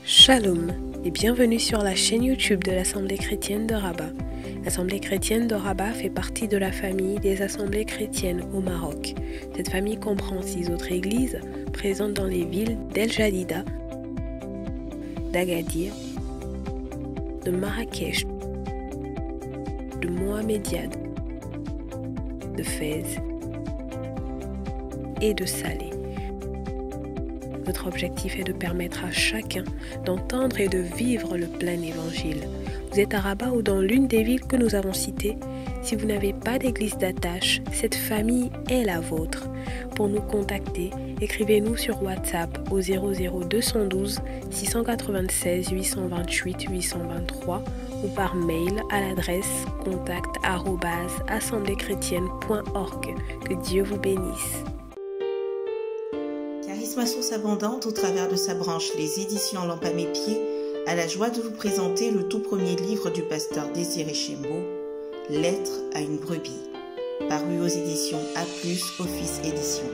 Shalom et bienvenue sur la chaîne YouTube de l'Assemblée chrétienne de Rabat. L'Assemblée chrétienne de Rabat fait partie de la famille des assemblées chrétiennes au Maroc. Cette famille comprend 6 autres églises présentes dans les villes d'El Jadida, d'Agadir, de Marrakech, de Mohammedia, de Fès et de Salé. Notre objectif est de permettre à chacun d'entendre et de vivre le plein évangile. Vous êtes à Rabat ou dans l'une des villes que nous avons citées. Si vous n'avez pas d'église d'attache, cette famille est la vôtre. Pour nous contacter, écrivez-nous sur WhatsApp au 00212 696 828 823 ou par mail à l'adresse contact@assembléchrétienne.org. Que Dieu vous bénisse. Charisme à source abondante, au travers de sa branche Les Éditions Lampe à mes pieds, a la joie de vous présenter le tout premier livre du pasteur Désiré Chembo, Lettre à une brebis, paru aux éditions A+, Office Édition.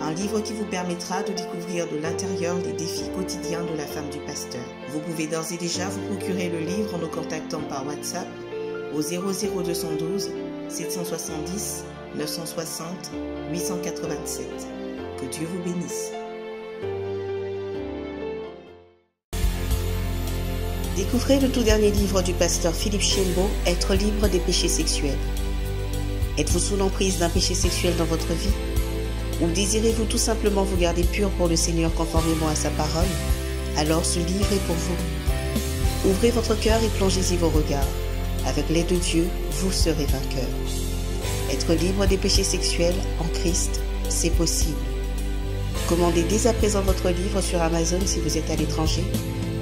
Un livre qui vous permettra de découvrir de l'intérieur les défis quotidiens de la femme du pasteur. Vous pouvez d'ores et déjà vous procurer le livre en nous contactant par WhatsApp au 00212 770 960 887. Que Dieu vous bénisse. Découvrez le tout dernier livre du pasteur Philippe Chembo, Être libre des péchés sexuels. Êtes-vous sous l'emprise d'un péché sexuel dans votre vie? Ou désirez-vous tout simplement vous garder pur pour le Seigneur conformément à sa parole? Alors ce livre est pour vous. Ouvrez votre cœur et plongez-y vos regards. Avec l'aide de Dieu, vous serez vainqueur. Être libre des péchés sexuels en Christ, c'est possible. Commandez dès à présent votre livre sur Amazon si vous êtes à l'étranger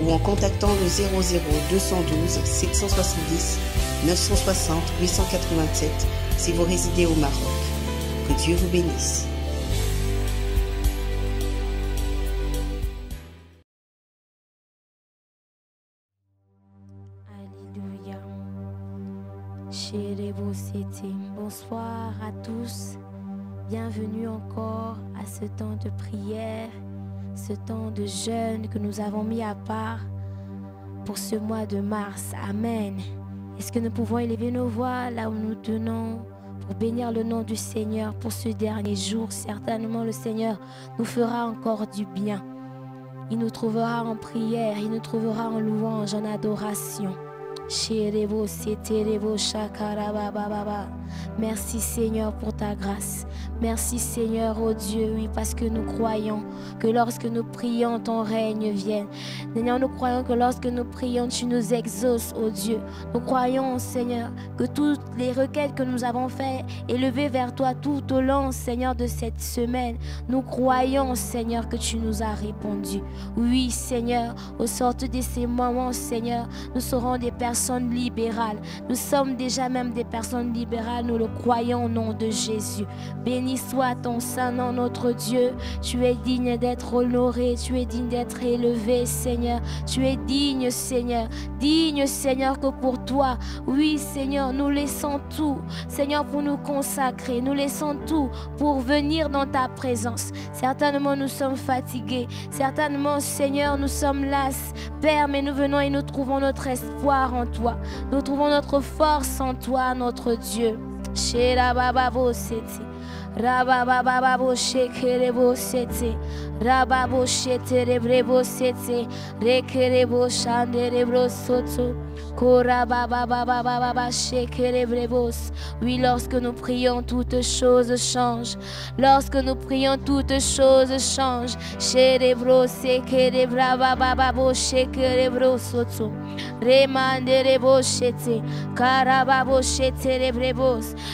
ou en contactant le 00212 770 960 887 si vous résidez au Maroc. Que Dieu vous bénisse. Alléluia. Bonsoir à tous. Bienvenue encore à ce temps de prière, ce temps de jeûne que nous avons mis à part pour ce mois de mars. Amen. Est-ce que nous pouvons élever nos voix là où nous tenons pour bénir le nom du Seigneur pour ce dernier jour? Certainement le Seigneur nous fera encore du bien. Il nous trouvera en prière, il nous trouvera en louange, en adoration. Merci Seigneur pour ta grâce. Merci Seigneur, oh Dieu, oui, parce que nous croyons que lorsque nous prions, ton règne vienne. Seigneur, nous croyons que lorsque nous prions, tu nous exauces, oh Dieu. Nous croyons, Seigneur, que toutes les requêtes que nous avons faites, élevées vers toi tout au long, Seigneur, de cette semaine, nous croyons, Seigneur, que tu nous as répondu. Oui, Seigneur, au sortir de ces moments, Seigneur, nous serons des personnes libérales. Nous sommes déjà même des personnes libérales, nous le croyons au nom de Jésus. Béni soit ton saint nom, notre Dieu. Tu es digne d'être honoré, tu es digne d'être élevé, Seigneur. Tu es digne, Seigneur. Digne, Seigneur, que pour toi, oui, Seigneur, nous laissons tout, Seigneur, pour nous consacrer. Nous laissons tout pour venir dans ta présence. Certainement, nous sommes fatigués. Certainement, Seigneur, nous sommes las. Père, mais nous venons et nous trouvons notre espoir en toi. Nous trouvons notre force en toi, notre Dieu. Sherabababo seti, rabababo shekerebo seti, rababo sheterebrebo seti, rekerebo shanderebro soto. Oui, lorsque nous prions, toutes choses changent. Lorsque nous prions, toutes choses changent.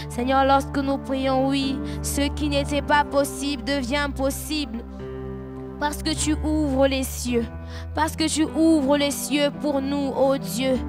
Seigneur, lorsque nous prions, oui, ce qui n'était pas possible devient possible. Parce que tu ouvres les cieux. Parce que tu ouvres les cieux pour nous, ô Dieu.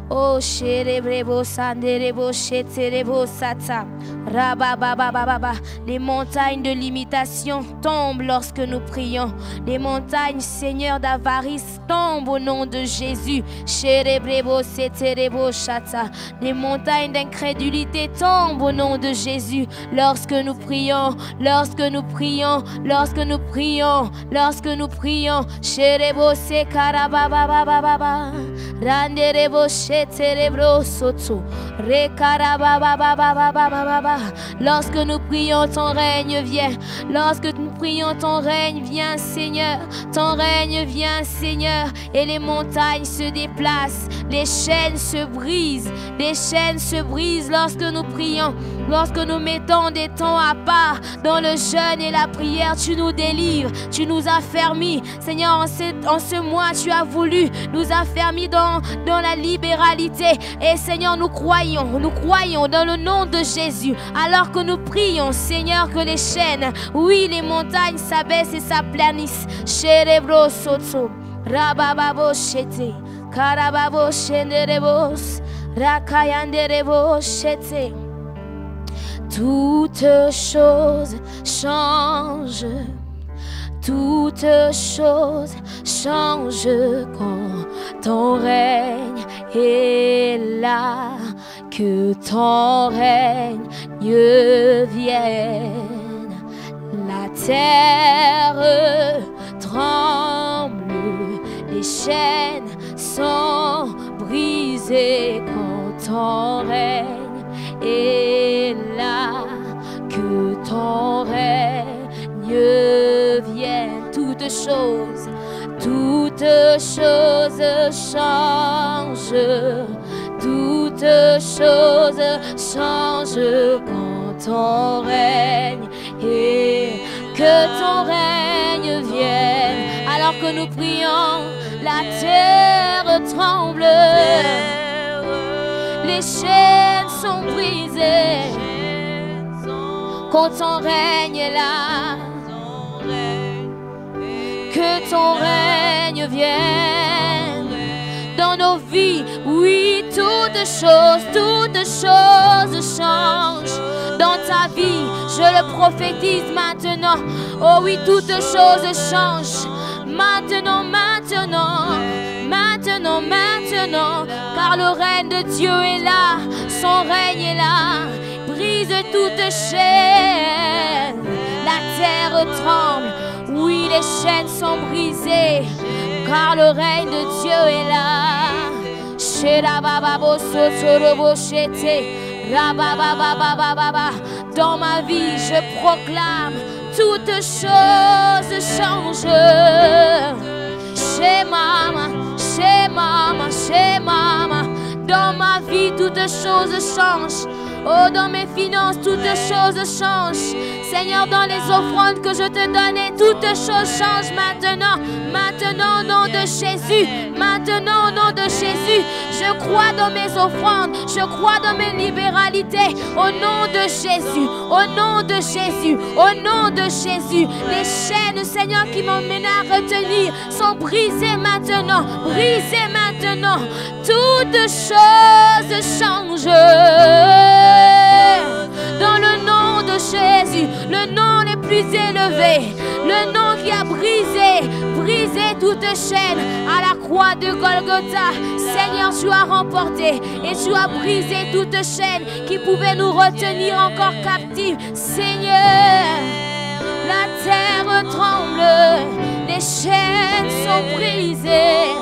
Oh, sherebrebo sanderebo sheterebo sata. Rabababababa. Les montagnes de limitation tombent lorsque nous prions. Les montagnes, Seigneur, d'avarice tombent au nom de Jésus. Sherebrebo seterebo shata. Les montagnes d'incrédulité tombent au nom de Jésus. Lorsque nous prions, lorsque nous prions, lorsque nous prions, lorsque nous prions. Sherebo se karabababababa. Randerebo sheterebro soto. Rekarababababababa. Lorsque nous prions, ton règne vient. Lorsque nous prions, ton règne vient, Seigneur. Ton règne vient, Seigneur. Et les montagnes se déplacent. Les chaînes se brisent. Les chaînes se brisent lorsque nous prions. Lorsque nous mettons des temps à part dans le jeûne et la prière, tu nous délivres. Tu nous as fermis. Seigneur, en ce mois, tu as voulu nous affermir dans la libéralité. Et Seigneur, nous croyons dans le nom de Jésus. Alors que nous prions, Seigneur, que les chaînes, oui, les montagnes s'abaissent et s'aplanissent. Sherebro soto, rabababo shete, karababo shenderebos, rakayanderebo shete. Toutes choses changent. Toutes choses changent quand ton règne est là. Que ton règne vienne. La terre tremble, les chaînes sont brisées quand ton règne est là. Que ton règne vienne. Toutes choses changent. Toutes choses changent quand ton règne et que ton règne vienne. Alors que nous prions, la terre tremble, les chaînes sont brisées. Quand ton règne est là, que ton règne vienne dans nos vies. Oui, toutes choses changent dans ta vie. Je le prophétise maintenant. Oh oui, toutes choses changent. Maintenant, car le règne de Dieu est là. Son règne est là. Brise toute chaîne. La terre tremble. Oui, les chaînes sont brisées, car le règne de Dieu est là. Dans ma vie, je proclame, toutes choses changent. Chez maman, dans ma vie, toutes choses changent. Oh, dans mes finances, toutes choses changent. Seigneur, dans les offrandes que je te donnais, toutes choses changent maintenant. Maintenant, au nom de Jésus. Maintenant, au nom de Jésus. Je crois dans mes offrandes. Je crois dans mes libéralités. Au nom de Jésus. Au nom de Jésus. Au nom de Jésus. Les chaînes, Seigneur, qui m'emmènent à retenir sont brisées maintenant. Brisées maintenant. Toutes choses changent. Dans le nom de Jésus, le nom le plus élevé, le nom qui a brisé toute chaîne à la croix de Golgotha. Seigneur, tu as remporté et tu as brisé toute chaîne qui pouvait nous retenir encore captifs. Seigneur, la terre tremble, les chaînes sont brisées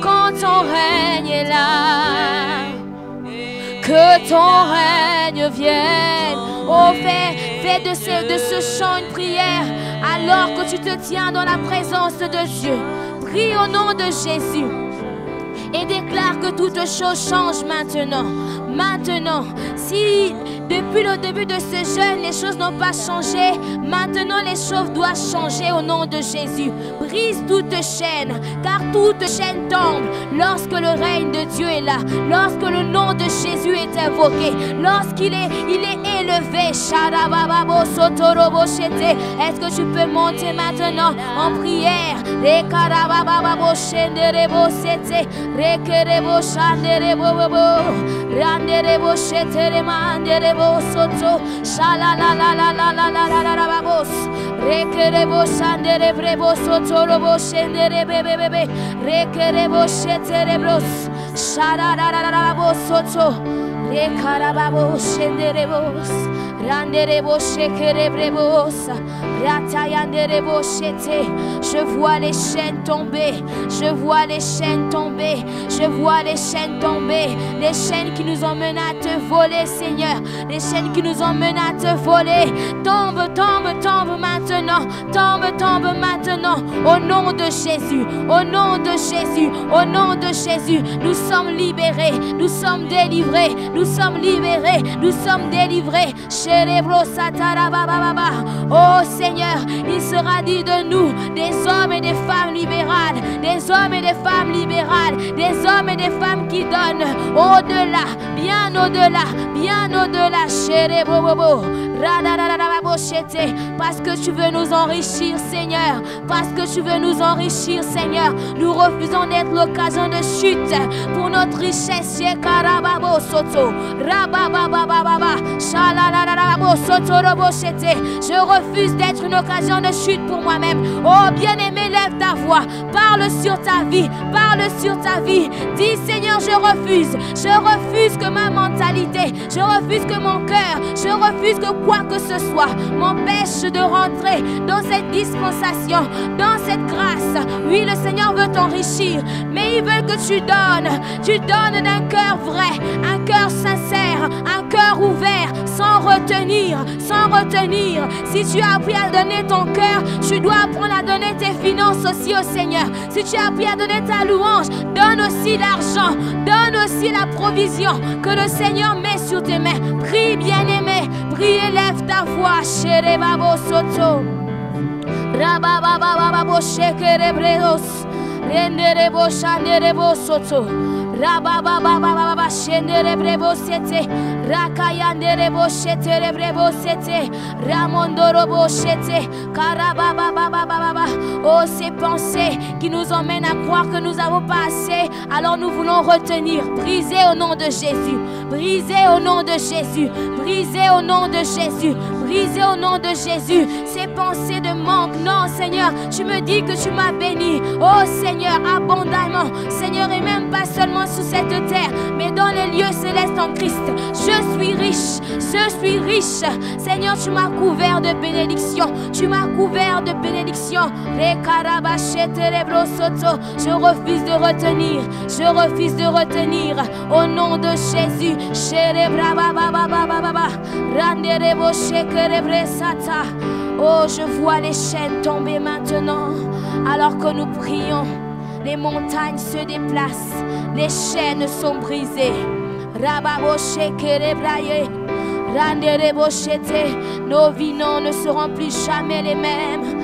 quand ton règne est là. Que ton règne vienne. Oh, fais de ce chant une prière alors que tu te tiens dans la présence de Dieu. Prie au nom de Jésus et déclare que toute chose change maintenant. Maintenant, si depuis le début de ce jeûne, les choses n'ont pas changé, maintenant les choses doivent changer au nom de Jésus. Brise toute chaîne, car toute chaîne tombe lorsque le règne de Dieu est là, lorsque le nom de Jésus est invoqué, lorsqu'il est élevé élevé. Est-ce que tu peux monter maintenant en prière? Je vois les chaînes tomber, je vois les chaînes tomber, je vois les chaînes tomber, les chaînes qui nous emmènent à te voler, Seigneur, les chaînes qui nous emmènent à te voler. Tombe, tombe, tombe maintenant, tombe, tombe maintenant, au nom de Jésus, au nom de Jésus, au nom de Jésus. Nous sommes libérés, nous sommes délivrés, nous sommes libérés, nous sommes délivrés. Oh Seigneur, il sera dit de nous des hommes et des femmes libérales, des hommes et des femmes libérales, des hommes et des femmes qui donnent au-delà, bien au-delà, bien au-delà. Parce que tu veux nous enrichir, Seigneur, parce que tu veux nous enrichir, Seigneur. Nous refusons d'être l'occasion de chute pour notre richesse. Je refuse d'être une occasion de chute pour moi-même. Oh bien-aimé, lève ta voix, parle sur ta vie, parle sur ta vie. Dis Seigneur, je refuse que ma mentalité, je refuse que mon cœur, je refuse que quoi que ce soit m'empêche de rentrer dans cette dispensation, dans cette grâce. Oui, le Seigneur veut t'enrichir, mais il veut que tu donnes d'un cœur vrai, un cœur sincère, un cœur ouvert, sans retenir, sans retenir. Si tu as appris à donner ton cœur, tu dois apprendre à donner tes finances aussi au Seigneur. Si tu as appris à donner ta louange, donne aussi l'argent, donne aussi la provision que le Seigneur met sur tes mains. Prie, bien-aimé, prie, élève ta voix. Sherebabo soto, rababababo shekerebreos, renderebo shanderebo soto. Rabababababa shenderebrebo sete, rakayanderebo sheterebrebo sete, ramondorobo shete, karabababababa. Oh, ces pensées qui nous emmènent à croire que nous n'avons pas assez, alors nous voulons retenir. Briser au nom de Jésus, briser au nom de Jésus, briser au nom de Jésus, briser au nom de Jésus. Ces pensées de manque, non Seigneur, tu me dis que tu m'as béni. Oh Seigneur, abondamment, Seigneur, et même pas seulement sous cette terre, mais dans les lieux célestes en Christ. Je suis riche, je suis riche. Seigneur, tu m'as couvert de bénédictions, tu m'as couvert de bénédictions. Je refuse de retenir, je refuse de retenir. Au nom de Jésus, oh, je vois les chaînes tomber maintenant. Alors que nous prions, les montagnes se déplacent, les chaînes sont brisées. Nos vies ne seront plus jamais les mêmes.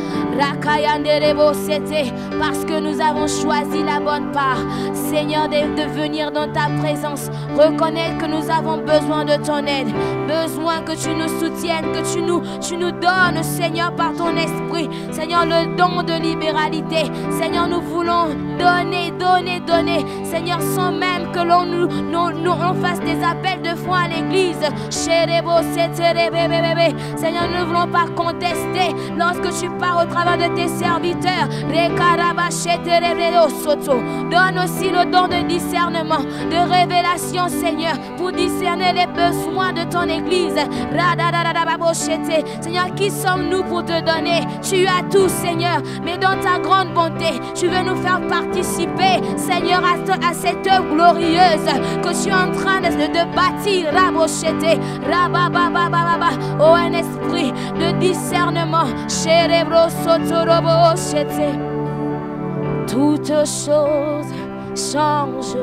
Parce que nous avons choisi la bonne part. Seigneur, de venir dans ta présence, reconnaître que nous avons besoin de ton aide, besoin que tu nous soutiennes, que tu nous donnes, Seigneur, par ton esprit, Seigneur, le don de libéralité. Seigneur, nous voulons donner, donner, donner, Seigneur, sans même que l'on fasse des appels de foi à l'église. Seigneur, nous ne voulons pas contester lorsque tu pars au travers de tes serviteurs. Donne aussi le don de discernement, de révélation, Seigneur, pour discerner les besoins de ton église. Seigneur, qui sommes-nous pour te donner? Tu as tout, Seigneur, mais dans ta grande bonté, tu veux nous faire participer, Seigneur, à cette œuvre glorieuse que tu es en train de bâtir. Oh, un esprit de discernement. Toutes choses changent,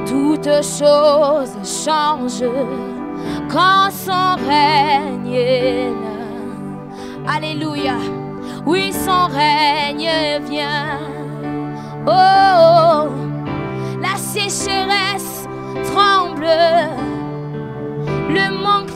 toutes choses changent quand son règne est là. Alléluia. Oui, son règne vient. Oh, la sécheresse tremble, le manque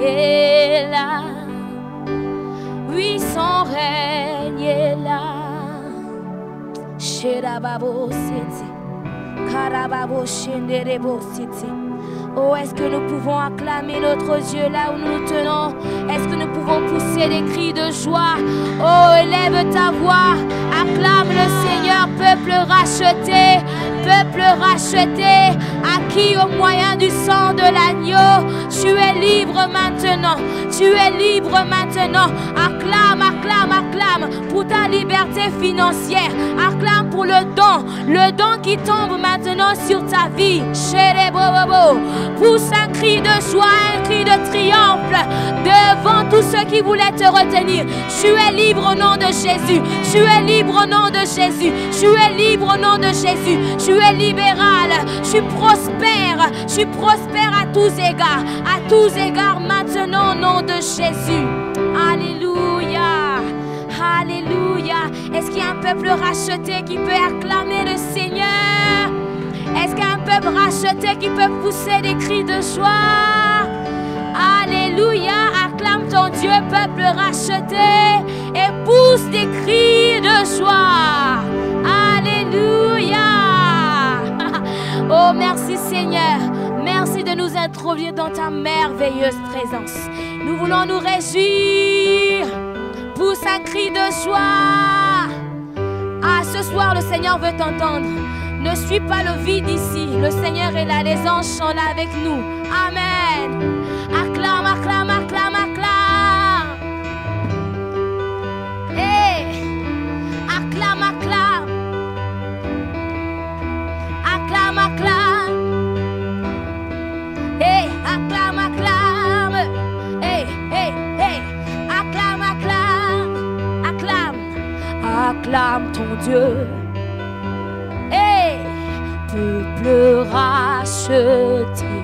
est là. Oui, son règne est là. Sherababo City, Karababo Shenderebo City. Oh, est-ce que nous pouvons acclamer notre Dieu là où nous nous tenons? Est-ce que nous pouvons pousser des cris de joie? Oh, élève ta voix, acclame le Seigneur, peuple racheté, acquis au moyen du sang de l'agneau. Tu es libre maintenant, tu es libre maintenant. Acclame, acclame, acclame pour ta liberté financière. Acclame pour le don qui tombe maintenant sur ta vie. Chérébobobo. Pousse un cri de joie, un cri de triomphe devant tous ceux qui voulaient te retenir. Tu es libre au nom de Jésus. Tu es libre au nom de Jésus. Tu es libre au nom de Jésus. Tu es libéral. Tu prospères. Tu prospères à tous égards. À tous égards maintenant au nom de Jésus. Alléluia. Alléluia. Est-ce qu'il y a un peuple racheté qui peut acclamer le Seigneur? Est-ce qu'il y a un peuple racheté qui peut pousser des cris de joie? Alléluia, acclame ton Dieu, peuple racheté, et pousse des cris de joie. Alléluia. Oh, merci Seigneur. Merci de nous introduire dans ta merveilleuse présence. Nous voulons nous réjouir. Pousse un cri de joie. Ah, ce soir, le Seigneur veut t'entendre. Ne suis pas le vide ici. Le Seigneur est là. Les anges sont là avec nous. Amen. Acclame, acclame, acclame, acclame. Hey. Acclame, acclame. Acclame, acclame. Hey, acclame, acclame. Hey, hey, hey. Acclame, acclame. Acclame. Acclame ton Dieu. Peuple racheté,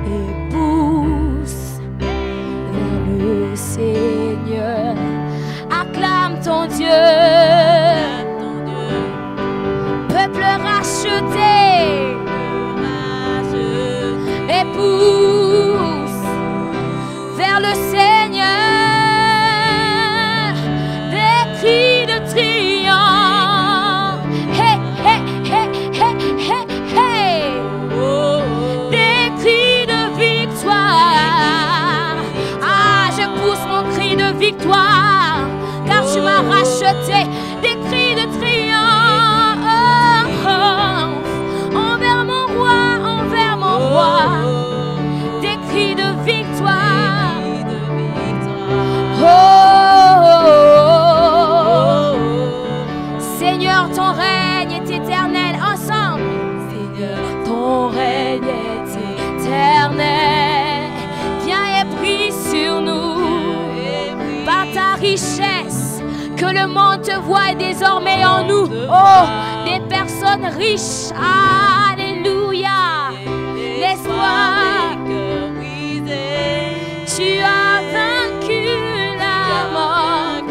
et pousse vers le Seigneur. Acclame ton Dieu, peuple racheté, et pousse vers le Seigneur. Des cris de triomphe. Victoire, car tu m'as racheté. Des cris de triomphe envers mon roi, des cris de victoire. Oh, Seigneur, ton règne est éternel. Ensemble, Seigneur, ton règne est éternel. Viens et brille sur nous. Par ta richesse, que le monde te voie désormais en nous. Oh, des personnes riches. Alléluia. L'espoir. Tu as vaincu la mort.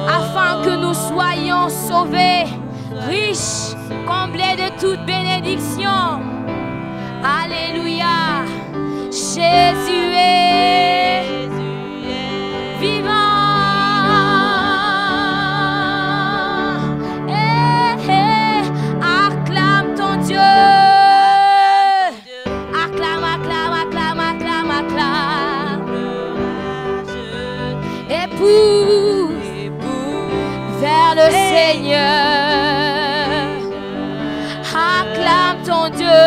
Afin que nous soyons sauvés, riches, comblés de toute bénédiction. Alléluia. Jésus est vivant. Acclame ton Dieu. Acclame, acclame, acclame, acclame, acclame. Et pousse vers le Seigneur. Acclame ton Dieu.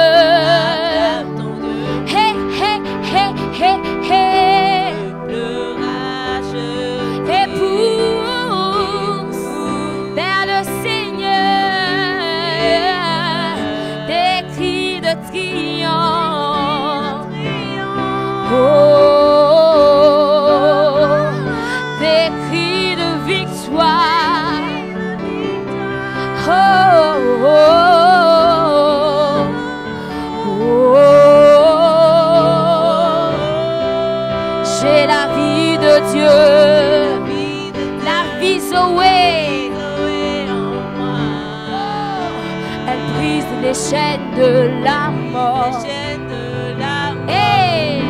Hey, hey, hey, hey, hey. Et pousse vers le Seigneur. Des cris de triomphe. Oh, des cris de victoire. Oh, oh, oh, oh. J'ai la vie de Dieu, la vie Zoé. Elle brise les chaînes de la mort. Et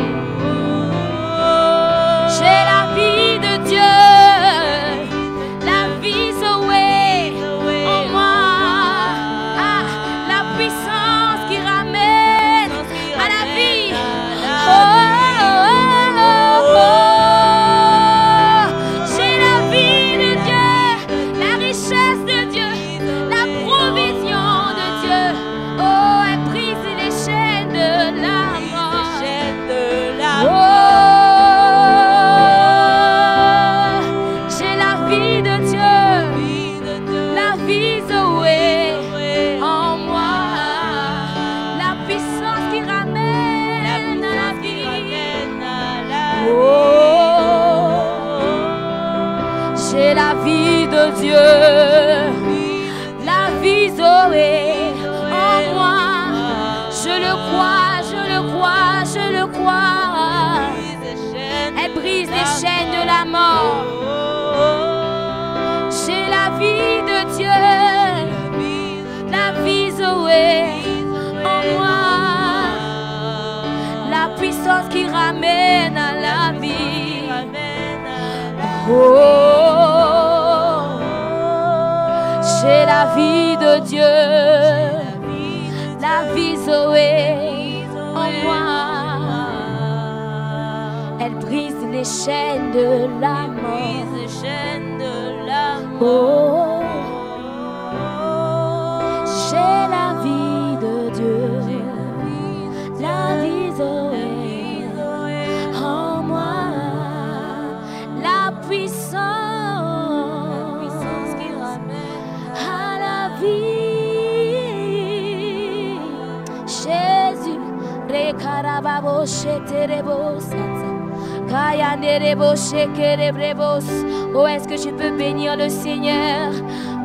je le crois. Elle brise les chaînes de la mort. J'ai la vie de Dieu, la vie Zoé en moi, la puissance qui ramène à la vie. Oh, j'ai la vie de Dieu, la vie Zoé en moi. Elle brise les chaînes de la mort. Oh, j'ai la vie de Dieu, la vie Zoé en moi, la puissance qui ramène à la vie. Jésus, rekarababo sheterebo sata. Oh, est-ce que tu peux bénir le Seigneur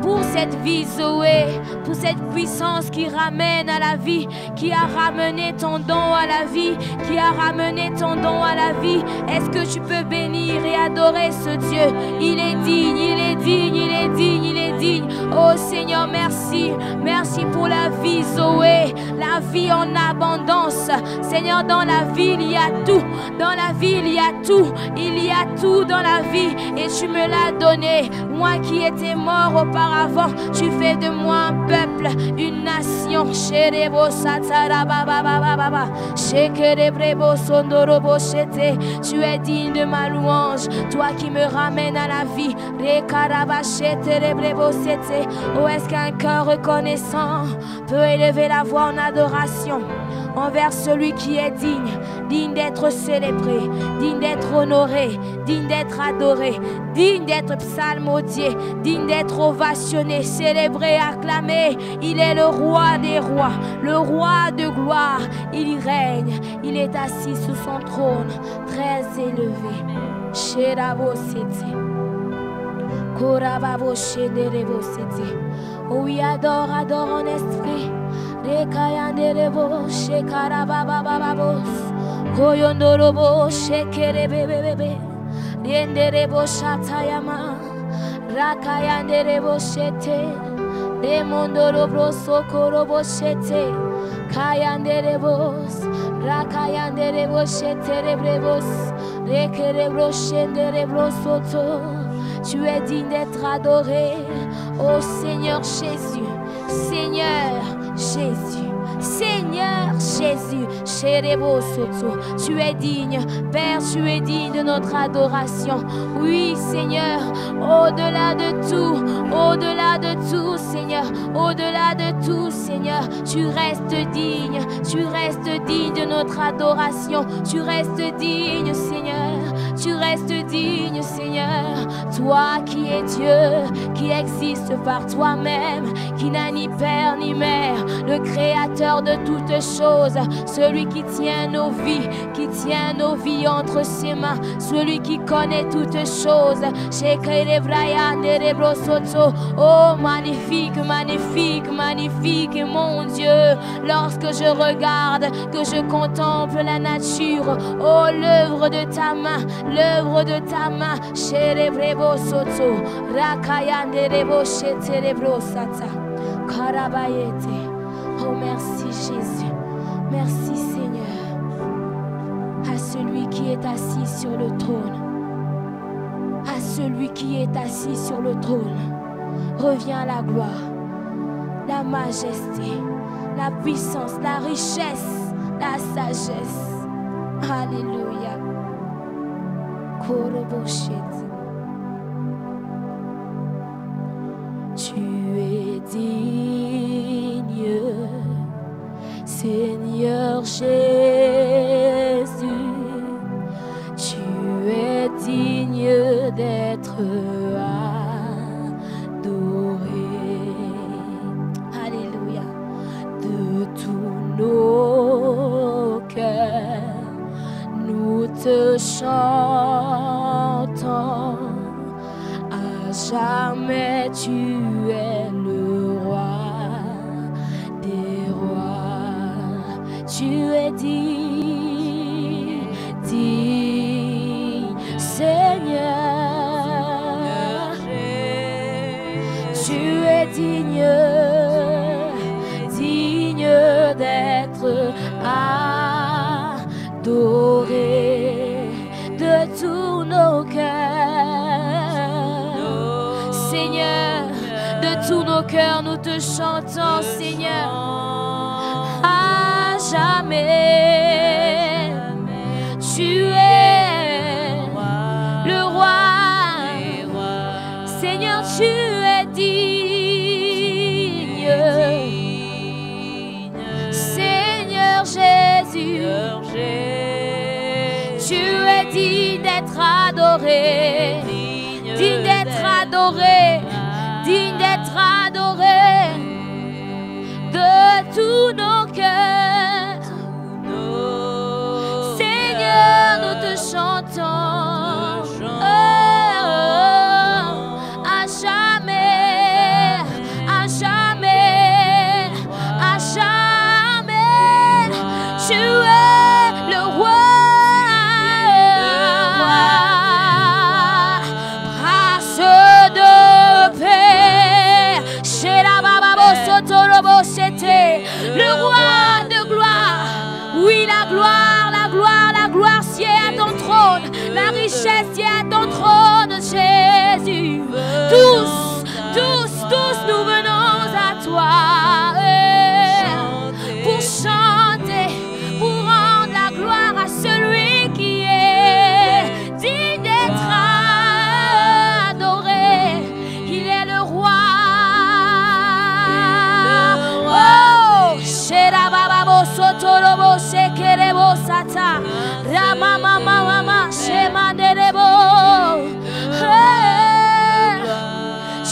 pour cette vie Zoé, pour cette puissance qui ramène à la vie, qui a ramené ton don à la vie, qui a ramené ton don à la vie. Est-ce que tu peux bénir et adorer ce Dieu? Il est digne, il est digne, il est digne, il est digne. Oh Seigneur, merci. Merci pour la vie Zoé, la vie en abondance. Seigneur, dans la vie, il y a tout. Dans la vie, il y a tout. Il y a tout dans la vie et tu me l'as donné. Moi qui étais mort auparavant, tu fais de moi un peuple, une nation. Tu es digne de ma louange, toi qui me ramènes à la vie. Oh, est-ce qu'un cœur reconnaissant peut élever la voix en adoration envers celui qui est digne, digne d'être célébré, digne d'être honoré, digne d'être adoré, digne d'être psalmodié, digne d'être ovationné, célébré, acclamé. Il est le roi des rois, le roi de gloire. Il règne, il est assis sous son trône, très élevé. Oh oui, adore, adore en esprit. Rekayanderebo shekarababababos koyondorobo shekerebebebebe rienderebo shatayama rakayanderebo shete demondorobo sokorobo shete kayanderebos rakayanderebo sheterebrebos rekerebro shenderebro soto. Tu es digne d'être adoré, ô Seigneur Jésus, Seigneur Jésus, Seigneur Jésus, tu es digne, Père, tu es digne de notre adoration. Oui, Seigneur, au-delà de tout, Seigneur, au-delà de tout, Seigneur, tu restes digne de notre adoration, tu restes digne, Seigneur, tu restes digne, Seigneur, toi qui es Dieu, qui existe par toi-même, qui n'a ni père ni mère, le créateur de toutes choses, celui qui tient nos vies entre ses mains, celui qui connaît toutes choses. Oh, magnifique, magnifique, magnifique, mon Dieu, lorsque je regarde, que je contemple la nature, oh, l'œuvre de ta main, oh, merci Jésus, merci Seigneur, à celui qui est assis sur le trône, à celui qui est assis sur le trône, revient la gloire, la majesté, la puissance, la richesse, la sagesse. Alléluia. Tu es digne, Seigneur Jésus, tu es digne d'être adoré. Alléluia. De tous nos cœurs, nous te chantons. À jamais tu es le roi des rois. Tu es digne, t'adorer de tous nos cœurs. Seigneur, de tous nos cœurs, nous te chantons, Seigneur, à jamais. Tu es le roi, Seigneur, tu es digne. Seigneur Jésus, tu es digne d'être adoré, digne d'être adoré, digne d'être adoré de tous nos cœurs. Seigneur, nous te chantons à jamais, à jamais, à jamais. Tu es le roi. Le roi de gloire, oui, la gloire, la gloire, la gloire, sied à ton trône, la richesse sied à ton trône, Jésus. Tous, tous, tous, nous venons à toi pour chanter, pour rendre la gloire à celui qui est digne d'être adoré. Il est le roi. Sotorobo sekerebo sata rama mama mama shemanderebo.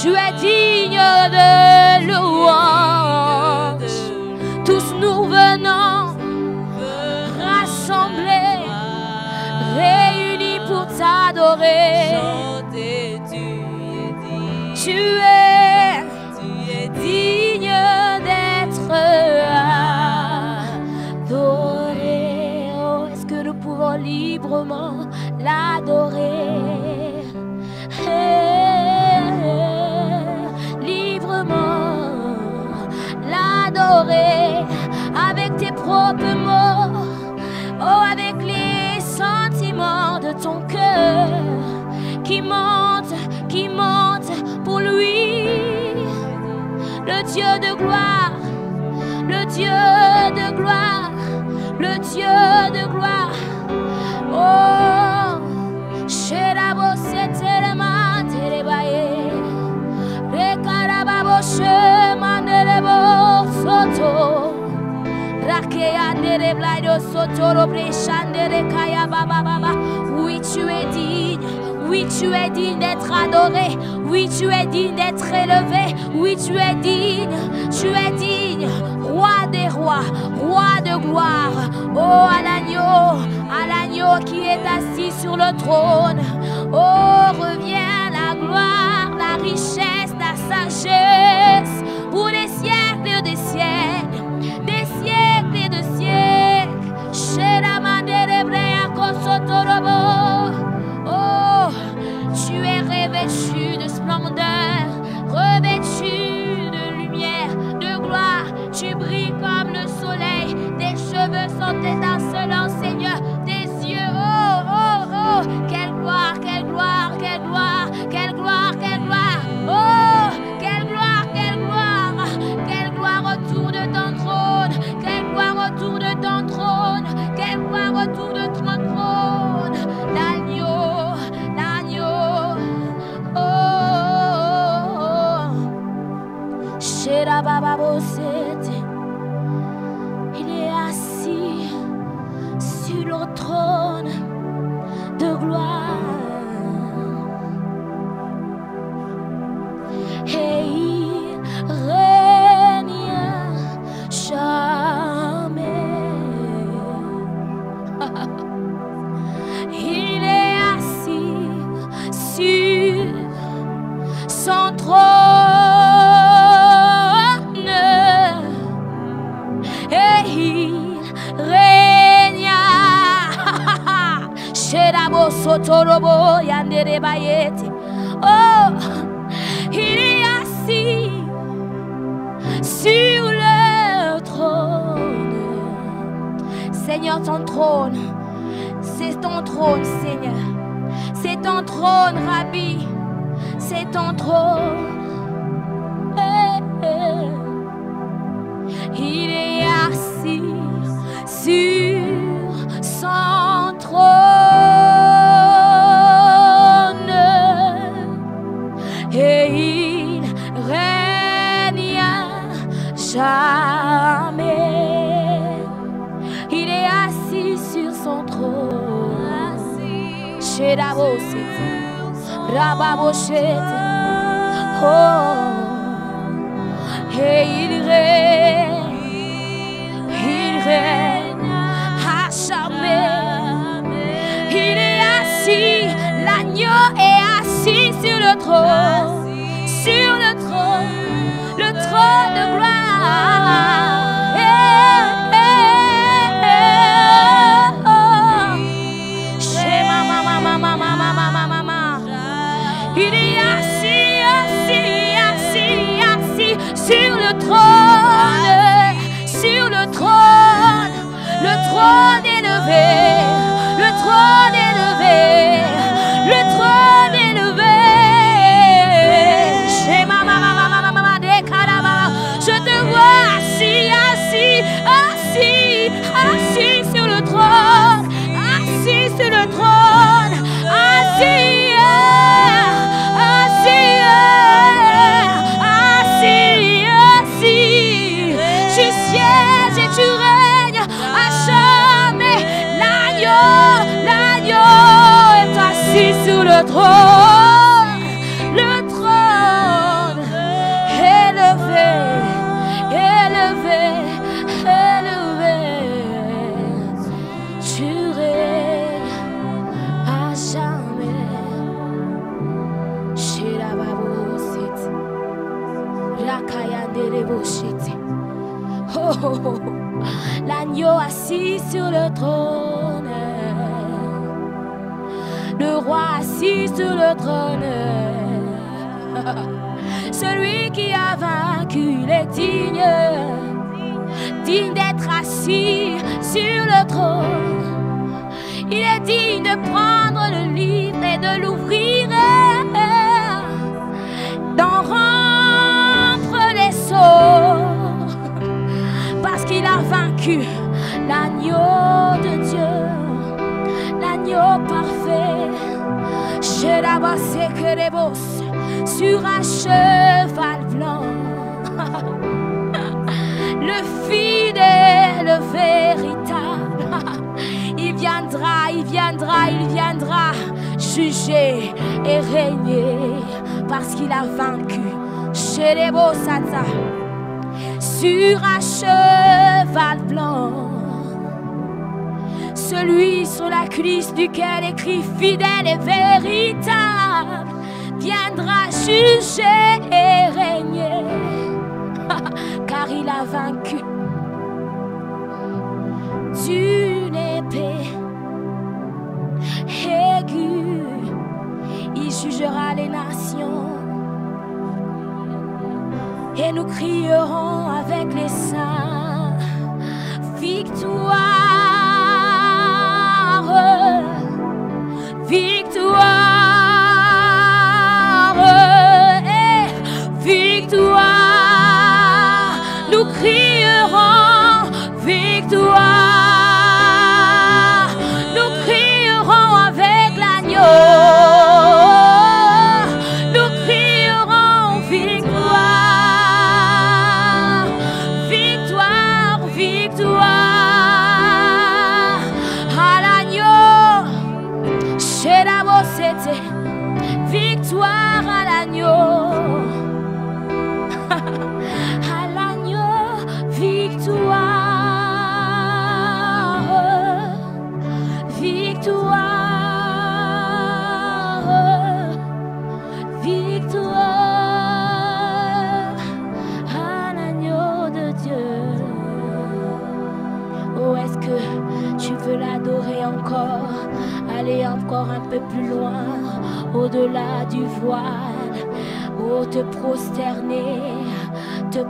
Tu es digne de louange. Tous nous venons rassemblés, réunis pour t'adorer. Tu es digne d'être adoré. Oh, est-ce que nous pouvons librement l'adorer? Librement l'adorer avec tes propres mots, oh, avec les sentiments de ton cœur qui montent pour lui, le Dieu de gloire, le Dieu de gloire, le Dieu de gloire. Oh, Sherabo setelema terebaye, rekarababo shemanderebo soto, rakeya nereblayo soto robrechandere kaya baba baba. Oui, tu es digne. Oui, tu es digne d'être adoré. Oui, tu es digne d'être élevé. Oui, tu es digne. Tu es digne. Roi des rois, roi de gloire. Oh, à l'agneau qui est assis sur le trône. Oh, revient la gloire, la richesse, la sagesse pour les siècles des siècles, des siècles et de siècles. Oh, tu es revêtu de splendeur, revêtu de lumière, de gloire. Tu brilles comme le soleil, tes cheveux sont étincelants, Seigneur, tes yeux, oh, oh, oh, quelle gloire, quelle gloire, quelle gloire, quelle gloire, quelle gloire, oh, quelle gloire, quelle gloire, quelle gloire autour de ton trône, quelle gloire autour de ton trône, quelle gloire autour de ton trône, l'agneau, l'agneau, oh, oh, oh. Sherabababosete. Il est assis sur le trône de gloire et il règne jamais. Il est assis sur son trône et il règne. Sherabo sotorobo yandere bayete. Oh, il est assis sur le trône. Seigneur, ton trône C'est ton trône, Seigneur. C'est ton trône, Rabbi. C'est ton trône. Il est assis sur son trône et il règne jamais. Il est assis sur son trône. Chez la et il règne à jamais. Il est assis, l'agneau est assis sur le trône de gloire. Il est assis sur le trône élevé, le trône élevé. Je te vois assis sur le trône, tu sièges et tu règnes à jamais. L'agneau est assis sur le trône élevé. Tu règnes à jamais. Chez la babosite, la kayande les bochite. Oh, l'agneau assis sur le trône, le roi assis sur le trône, celui qui a vaincu, il est digne d'être assis sur le trône. Il est digne de prendre le livre et de l'ouvrir, d'en rompre les sceaux. Parce qu'il a vaincu l'agneau de Dieu, l'agneau parfait. Chez la basse que les bosses sur un cheval blanc. Le fidèle, le véritable. Il viendra juger et régner. Parce qu'il a vaincu chez les bosses sur un cheval blanc, celui sur la cuisse duquel écrit fidèle et véritable, viendra juger et régner, car il a vaincu d'une épée aiguë. Il jugera les nations. Et nous crierons avec les saints, victoire, victoire, victoire. Nous crierons victoire, nous crierons avec l'agneau. Victoire à l'agneau, victoire, victoire, victoire à l'agneau de Dieu. Oh, est-ce que tu veux l'adorer encore? Aller encore un peu plus loin, au-delà du voile. Oh, te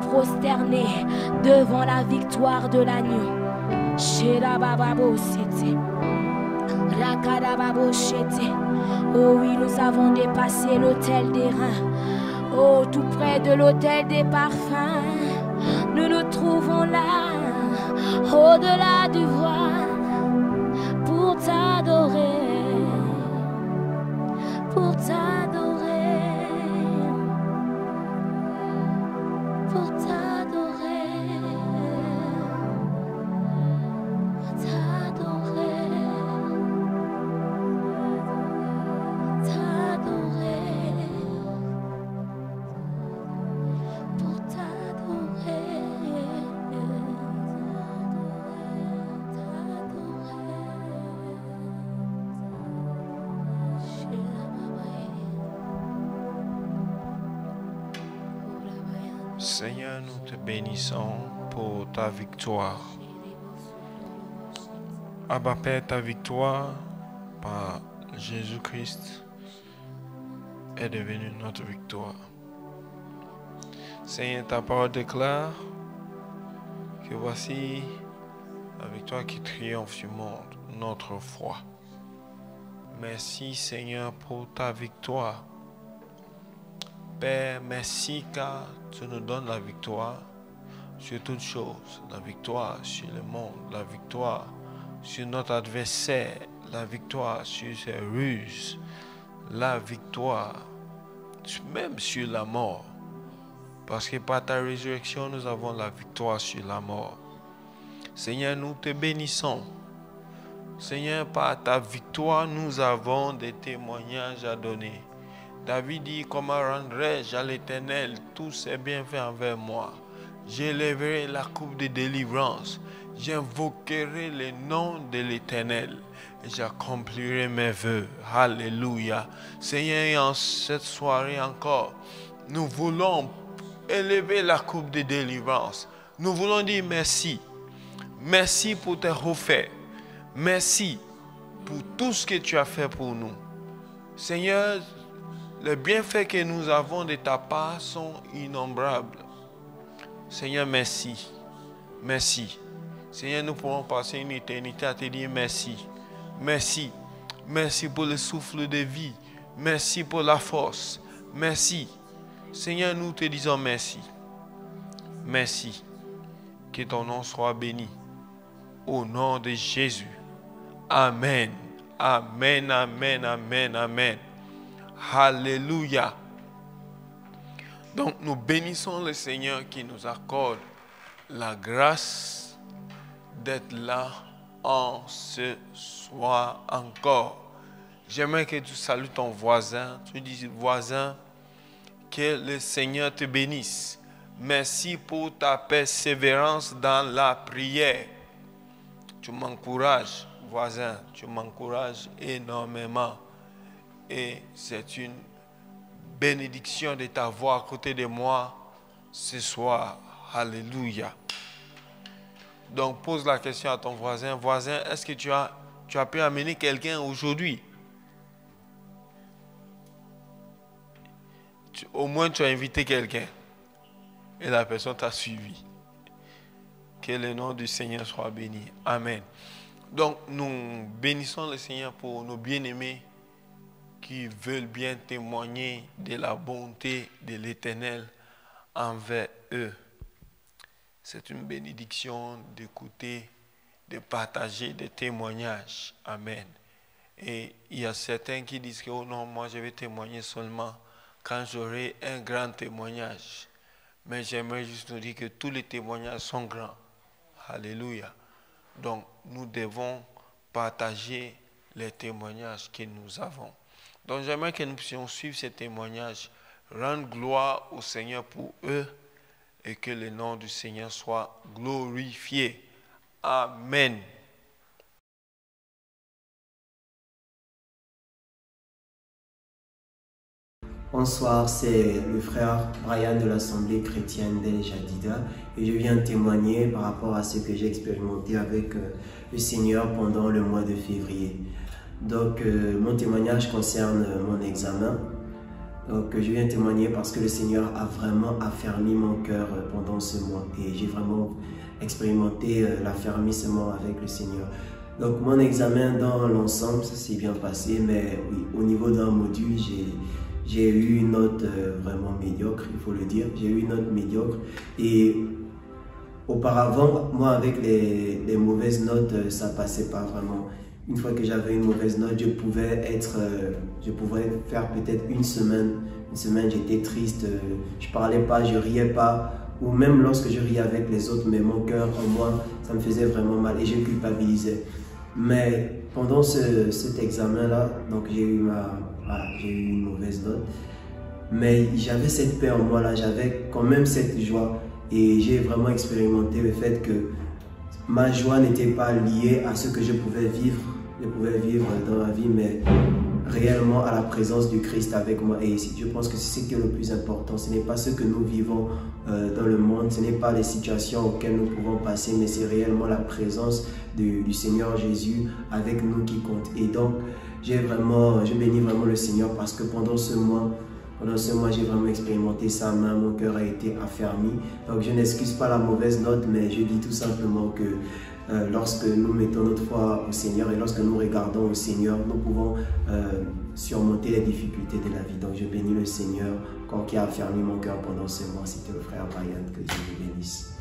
prosterner devant la victoire de l'agneau. Chez la bababo, c'était Oh oui, nous avons dépassé l'autel des reins. Oh, tout près de l'autel des parfums. Nous nous trouvons là, au-delà du voile, pour t'adorer, pour t'adorer, pour t'adorer, pour t'adorer, pour t'adorer. Seigneur, nous te bénissons pour ta victoire. Abba Père, ta victoire par Jésus-Christ est devenue notre victoire. Seigneur, ta parole déclare que voici la victoire qui triomphe du monde, notre foi. Merci Seigneur pour ta victoire. Père, merci car tu nous donnes la victoire sur toutes choses. La victoire sur le monde, la victoire sur notre adversaire, la victoire sur ses ruses, la victoire même sur la mort. Parce que par ta résurrection, nous avons la victoire sur la mort. Seigneur, nous te bénissons. Seigneur, par ta victoire, nous avons des témoignages à donner. David dit, comment rendrai-je à l'Éternel tous ses bienfaits envers moi? J'élèverai la coupe de délivrance. J'invoquerai le nom de l'Éternel et j'accomplirai mes vœux. Alléluia. Seigneur, en cette soirée encore, nous voulons élever la coupe de délivrance. Nous voulons dire merci. Merci pour tes refaits. Merci pour tout ce que tu as fait pour nous. Seigneur, les bienfaits que nous avons de ta part sont innombrables. Seigneur, merci. Merci. Seigneur, nous pourrons passer une éternité à te dire merci. Merci. Merci pour le souffle de vie. Merci pour la force. Merci. Seigneur, nous te disons merci. Merci. Que ton nom soit béni. Au nom de Jésus. Amen. Amen, amen, amen, amen. Alléluia. Donc nous bénissons le Seigneur qui nous accorde la grâce d'être là en ce soir encore. J'aimerais que tu salues ton voisin. Tu dis, voisin, que le Seigneur te bénisse. Merci pour ta persévérance dans la prière. Tu m'encourages, voisin, tu m'encourages énormément. Et c'est une bénédiction de t'avoir à côté de moi ce soir. Alléluia. Donc pose la question à ton voisin. Voisin, est-ce que tu as pu amener quelqu'un aujourd'hui? Au moins tu as invité quelqu'un. Et la personne t'a suivi. Que le nom du Seigneur soit béni. Amen. Donc nous bénissons le Seigneur pour nos bien-aimés qui veulent bien témoigner de la bonté de l'Éternel envers eux. C'est une bénédiction d'écouter, de partager des témoignages. Amen. Et il y a certains qui disent que oh non, moi je vais témoigner seulement quand j'aurai un grand témoignage. Mais j'aimerais juste nous dire que tous les témoignages sont grands. Alléluia. Donc nous devons partager les témoignages que nous avons. Donc j'aimerais que nous puissions suivre ces témoignages, rendre gloire au Seigneur pour eux et que le nom du Seigneur soit glorifié. Amen. Bonsoir, c'est le frère Brian de l'Assemblée chrétienne d'El Jadida et je viens témoigner par rapport à ce que j'ai expérimenté avec le Seigneur pendant le mois de février. Donc mon témoignage concerne mon examen. Donc je viens témoigner parce que le Seigneur a vraiment affermi mon cœur pendant ce mois et j'ai vraiment expérimenté l'affermissement avec le Seigneur. Donc mon examen dans l'ensemble, ça s'est bien passé, mais oui, au niveau d'un module, j'ai eu une note vraiment médiocre, il faut le dire. J'ai eu une note médiocre et auparavant, moi avec les mauvaises notes, ça passait pas vraiment. Une fois que j'avais une mauvaise note, je pouvais faire peut-être une semaine. Une semaine, j'étais triste, je parlais pas, je riais pas. Ou même lorsque je riais avec les autres, mais mon cœur en moi, ça me faisait vraiment mal et je culpabilisais. Mais pendant cet examen-là, donc j'ai eu une mauvaise note. Mais j'avais cette paix en moi là, j'avais quand même cette joie. Et j'ai vraiment expérimenté le fait que ma joie n'était pas liée à ce que je pouvais vivre dans la vie, mais réellement à la présence du Christ avec moi. Et je pense que c'est ce qui est le plus important. Ce n'est pas ce que nous vivons dans le monde, ce n'est pas les situations auxquelles nous pouvons passer, mais c'est réellement la présence du Seigneur Jésus avec nous qui compte. Et donc, je bénis vraiment le Seigneur parce que pendant ce mois, j'ai vraiment expérimenté sa main, mon cœur a été affermi. Donc, je n'excuse pas la mauvaise note, mais je dis tout simplement que lorsque nous mettons notre foi au Seigneur et lorsque nous regardons au Seigneur, nous pouvons surmonter les difficultés de la vie. Donc, je bénis le Seigneur qui a affermi mon cœur pendant ce mois. C'était le frère Brian, que Dieu le bénisse.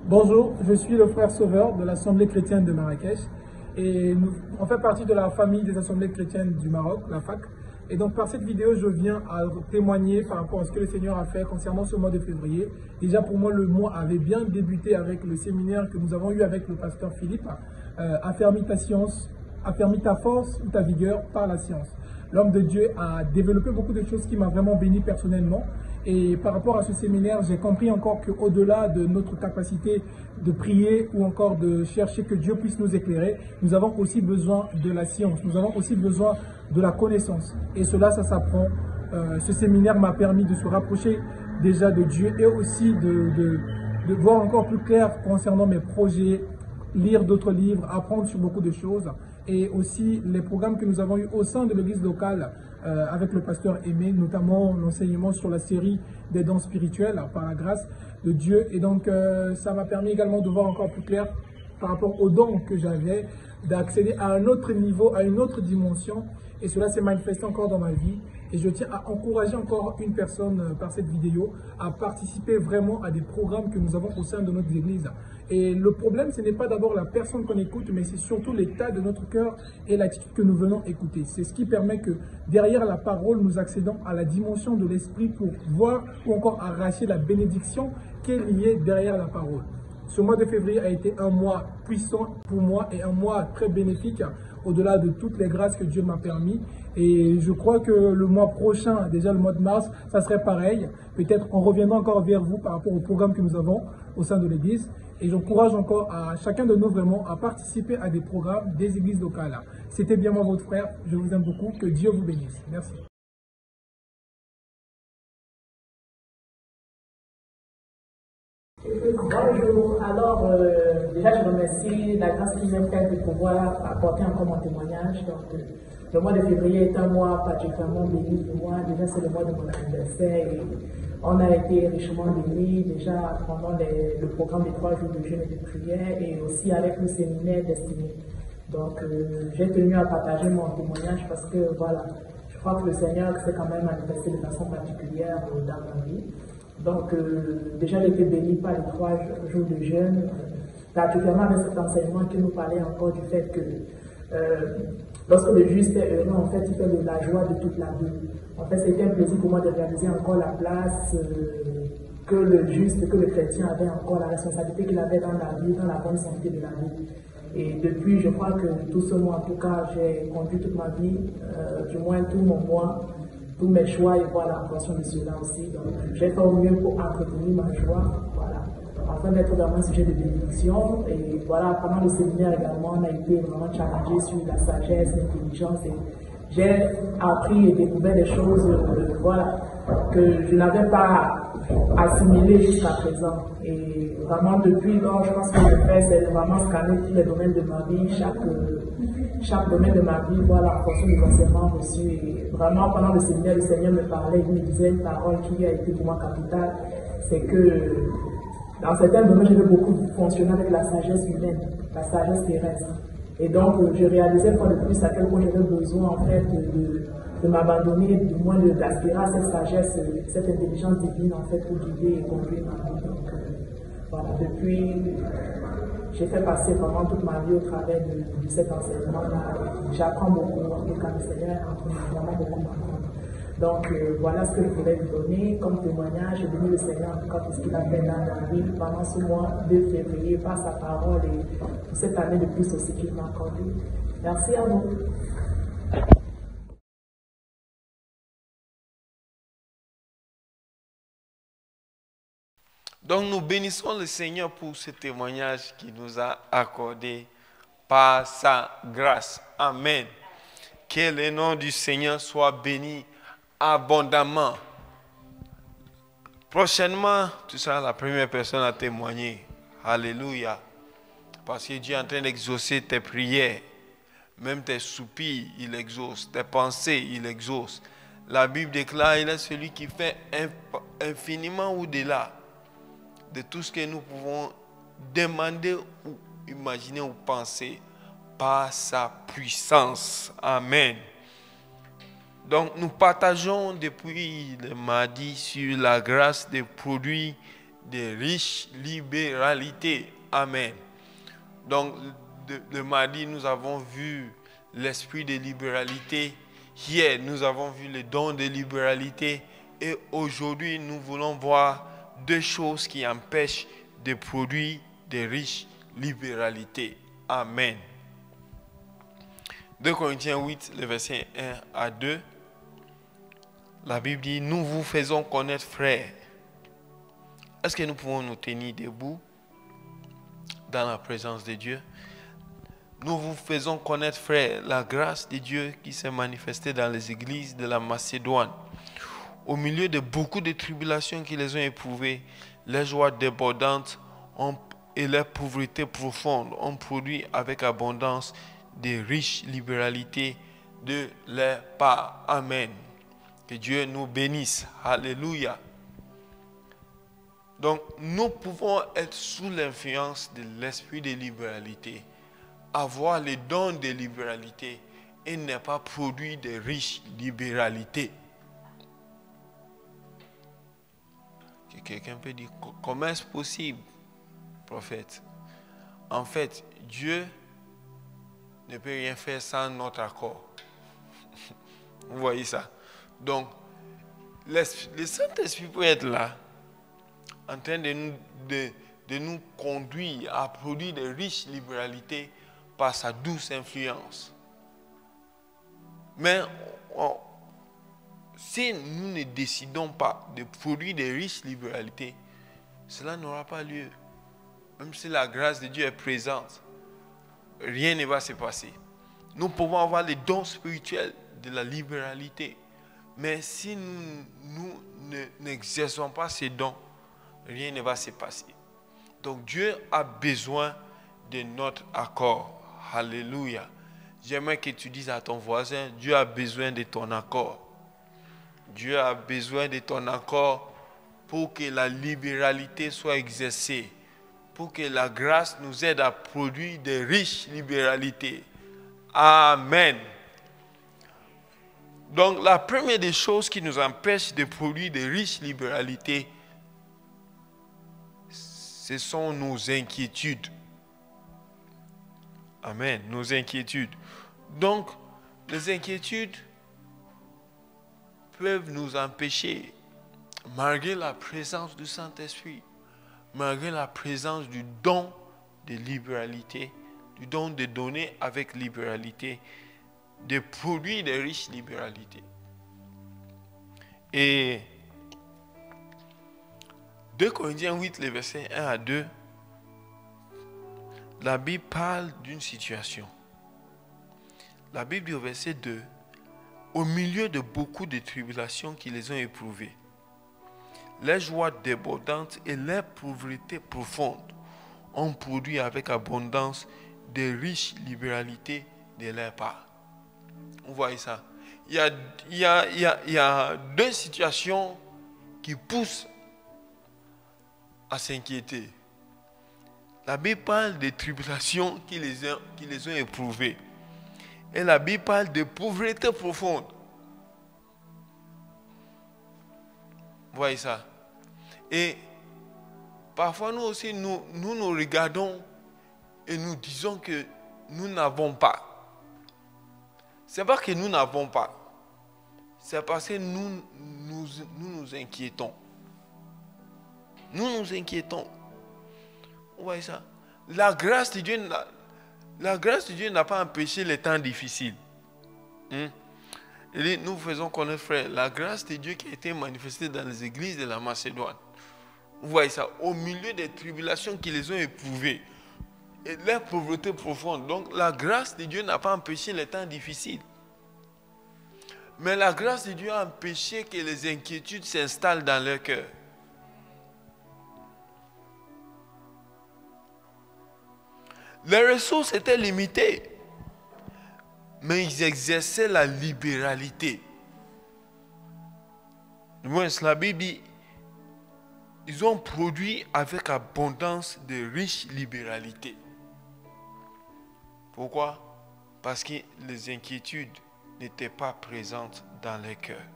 Bonjour, je suis le frère Sauveur de l'Assemblée chrétienne de Marrakech et on fait partie de la famille des Assemblées chrétiennes du Maroc, la FAC. Et donc par cette vidéo, je viens à témoigner par rapport à ce que le Seigneur a fait concernant ce mois de février. Déjà pour moi, le mois avait bien débuté avec le séminaire que nous avons eu avec le pasteur Philippe. Affermis ta science, affermis ta force ou ta vigueur par la science. L'homme de Dieu a développé beaucoup de choses qui m'ont vraiment béni personnellement. Et par rapport à ce séminaire, j'ai compris encore qu'au-delà de notre capacité de prier ou encore de chercher que Dieu puisse nous éclairer, nous avons aussi besoin de la science, nous avons aussi besoin de la connaissance. Et cela, ça s'apprend. Ce séminaire m'a permis de se rapprocher déjà de Dieu et aussi de voir encore plus clair concernant mes projets, lire d'autres livres, apprendre sur beaucoup de choses. Et aussi les programmes que nous avons eus au sein de l'église locale avec le pasteur Aimé, notamment l'enseignement sur la série des dons spirituels par la grâce de Dieu. Et donc ça m'a permis également de voir encore plus clair par rapport aux dons que j'avais, d'accéder à un autre niveau, à une autre dimension. Et cela s'est manifesté encore dans ma vie. Et je tiens à encourager encore une personne par cette vidéo à participer vraiment à des programmes que nous avons au sein de notre église. Et le problème, ce n'est pas d'abord la personne qu'on écoute, mais c'est surtout l'état de notre cœur et l'attitude que nous venons écouter. C'est ce qui permet que derrière la parole, nous accédons à la dimension de l'esprit pour voir ou encore arracher la bénédiction qui est liée derrière la parole. Ce mois de février a été un mois puissant pour moi et un mois très bénéfique au-delà de toutes les grâces que Dieu m'a permis. Et je crois que le mois prochain, déjà le mois de mars, ça serait pareil. Peut-être on reviendra encore vers vous par rapport au programme que nous avons au sein de l'église. Et j'encourage encore à chacun de nous vraiment à participer à des programmes des églises locales. C'était bien moi votre frère, je vous aime beaucoup, que Dieu vous bénisse. Merci. Bonjour, alors déjà je remercie la grâce qui m'est faite de pouvoir apporter encore mon témoignage. Donc, le mois de février est un mois particulièrement béni pour moi. Déjà c'est le mois de mon anniversaire et on a été richement bénis déjà pendant le programme des 3 jours de jeûne et de prière et aussi avec le séminaire destiné. Donc j'ai tenu à partager mon témoignage parce que voilà, je crois que le Seigneur s'est quand même manifesté de façon particulière dans ma vie. Donc, déjà, j'ai été béni par les 3 jours de jeûne, particulièrement avec cet enseignement qui nous parlait encore du fait que lorsque le juste est heureux, en fait, il fait de la joie de toute la vie. En fait, c'était un plaisir pour moi de réaliser encore la place que le juste, que le chrétien avait encore, la responsabilité qu'il avait dans la vie, dans la bonne santé de la vie. Et depuis, je crois que tout ce mois, en tout cas, j'ai conduit toute ma vie, du moins tout mon mois, tous mes choix et voilà, en fonction de cela aussi. Donc, j'ai fait au mieux pour entretenir ma joie, voilà, afin d'être vraiment un sujet de bénédiction. Et voilà, pendant le séminaire également, on a été vraiment challengé sur la sagesse, l'intelligence. Et j'ai appris et découvert des choses, voilà, que je n'avais pas assimilées jusqu'à présent. Et vraiment, depuis lors, je pense que je fais, c'est vraiment scanner tous les domaines de ma vie, chaque domaine de ma vie, voilà, en fonction des enseignements reçus. Et vraiment, pendant le séminaire, le Seigneur me parlait, il me disait une parole qui a été pour moi capitale. c'est que dans certains domaines, je vais beaucoup fonctionner avec la sagesse humaine, la sagesse terrestre. Et donc, je réalisais une fois de plus à quel point j'avais besoin, en fait, de m'abandonner, du moins d'aspirer à cette sagesse, cette intelligence divine, en fait, pour guider et conduire ma vie. Donc, voilà, depuis, j'ai fait passer vraiment toute ma vie au travers de cet enseignement-là. J'apprends beaucoup, en tout cas, le Seigneur est en train de vraiment beaucoup m'apprendre. Donc, voilà ce que je voulais vous donner comme témoignage. Je bénis le Seigneur en tout cas pour ce qu'il a fait dans ma vie pendant ce mois de février, par sa parole et pour cette année de plus aussi qu'il m'a accordé. Merci à vous. Donc nous bénissons le Seigneur pour ce témoignage qu'il nous a accordé par sa grâce. Amen. Que le nom du Seigneur soit béni abondamment. Prochainement, tu seras la première personne à témoigner. Alléluia. Parce que Dieu est en train d'exaucer tes prières. Même tes soupirs, il exauce. Tes pensées, il exauce. La Bible déclare, il est celui qui fait infiniment au-delà de tout ce que nous pouvons demander ou imaginer ou penser par sa puissance. Amen. Donc, nous partageons depuis le mardi sur la grâce des produits de riches libéralité. Amen. Donc, le mardi, nous avons vu l'esprit de libéralité. Hier, nous avons vu le don de libéralité. Et aujourd'hui, nous voulons voir deux choses qui empêchent de produire de riches libéralité. Amen. 2 Corinthiens 8, le verset 1 à 2. La Bible dit, nous vous faisons connaître, frères. Est-ce que nous pouvons nous tenir debout dans la présence de Dieu? Nous vous faisons connaître, frères, la grâce de Dieu qui s'est manifestée dans les églises de la Macédoine. Au milieu de beaucoup de tribulations qui les ont éprouvées, les joies débordantes et les pauvretés profondes ont produit avec abondance des riches libéralités de leur part. Amen. Que Dieu nous bénisse. Alléluia. Donc, nous pouvons être sous l'influence de l'esprit de libéralité, avoir les dons de libéralité et ne pas produire de riches libéralités. Quelqu'un peut dire, comment est-ce possible, prophète? En fait, Dieu ne peut rien faire sans notre accord. Vous voyez ça? Donc, le Saint-Esprit peut être là, en train de nous conduire à produire de riches libéralités par sa douce influence. Mais si nous ne décidons pas de produire de riches libéralités, cela n'aura pas lieu. Même si la grâce de Dieu est présente, rien ne va se passer. Nous pouvons avoir les dons spirituels de la libéralité. Mais si nous n'exerçons pas ces dons, rien ne va se passer. Donc Dieu a besoin de notre accord. Alléluia. J'aimerais que tu dises à ton voisin, Dieu a besoin de ton accord. Dieu a besoin de ton accord pour que la libéralité soit exercée, pour que la grâce nous aide à produire de riches libéralités. Amen. Donc, la première des choses qui nous empêche de produire de riches libéralités, ce sont nos inquiétudes. Amen. Nos inquiétudes. Donc, les inquiétudes peuvent nous empêcher, malgré la présence du Saint-Esprit, malgré la présence du don de libéralité, du don de donner avec libéralité, de produire de riches libéralités. Et 2 Corinthiens 8, les versets 1 à 2, la Bible parle d'une situation. La Bible dit au verset 2, au milieu de beaucoup de tribulations qui les ont éprouvées, les joies débordantes et les pauvretés profondes ont produit avec abondance de riches libéralités de leur part. Vous voyez ça? Il y a deux situations qui poussent à s'inquiéter. La Bible parle des tribulations qui les ont éprouvées. Et la Bible parle de pauvreté profonde. Vous voyez ça? Et parfois nous aussi, nous regardons et nous disons que nous n'avons pas. C'est pas que nous n'avons pas. C'est parce que nous nous inquiétons. Nous nous inquiétons. Vous voyez ça? La grâce de Dieu n'a pas empêché les temps difficiles. Et nous faisons connaître, frère, la grâce de Dieu qui a été manifestée dans les églises de la Macédoine. Vous voyez ça? Au milieu des tribulations qui les ont éprouvées. Et leur pauvreté profonde. Donc la grâce de Dieu n'a pas empêché les temps difficiles. Mais la grâce de Dieu a empêché que les inquiétudes s'installent dans leur cœur. Les ressources étaient limitées, mais ils exerçaient la libéralité. Du moins, la Bible dit, ils ont produit avec abondance de riches libéralités. Pourquoi? Parce que les inquiétudes n'étaient pas présentes dans les cœurs.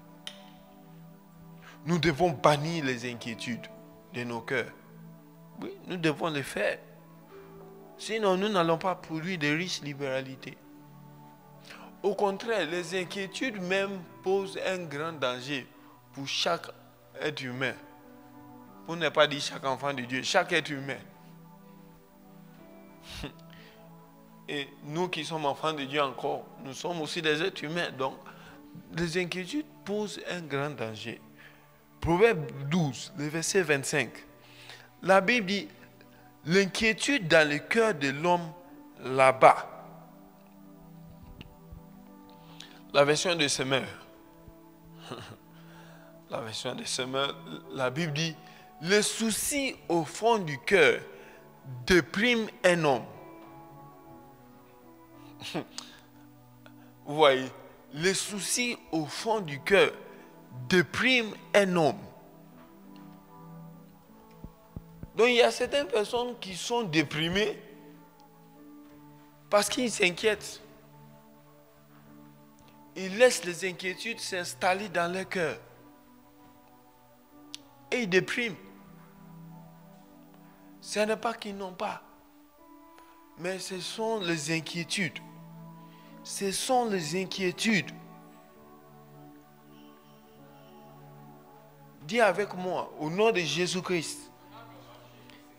Nous devons bannir les inquiétudes de nos cœurs. Oui, nous devons le faire. Sinon, nous n'allons pas produire de riches libéralités. Au contraire, les inquiétudes même posent un grand danger pour chaque être humain. Pour ne pas dire chaque enfant de Dieu, chaque être humain. Et nous qui sommes enfants de Dieu encore, nous sommes aussi des êtres humains. Donc, les inquiétudes posent un grand danger. Proverbe 12, le verset 25. La Bible dit, l'inquiétude dans le cœur de l'homme l'abat. La version de Semeur. La version de Semeur, la Bible dit, le souci au fond du cœur déprime un homme. Vous voyez, le souci au fond du cœur déprime un homme. Donc il y a certaines personnes qui sont déprimées parce qu'ils s'inquiètent. Ils laissent les inquiétudes s'installer dans leur cœur. Et ils dépriment. Ce n'est pas qu'ils n'ont pas, mais ce sont les inquiétudes. Ce sont les inquiétudes. Dis avec moi, au nom de Jésus-Christ,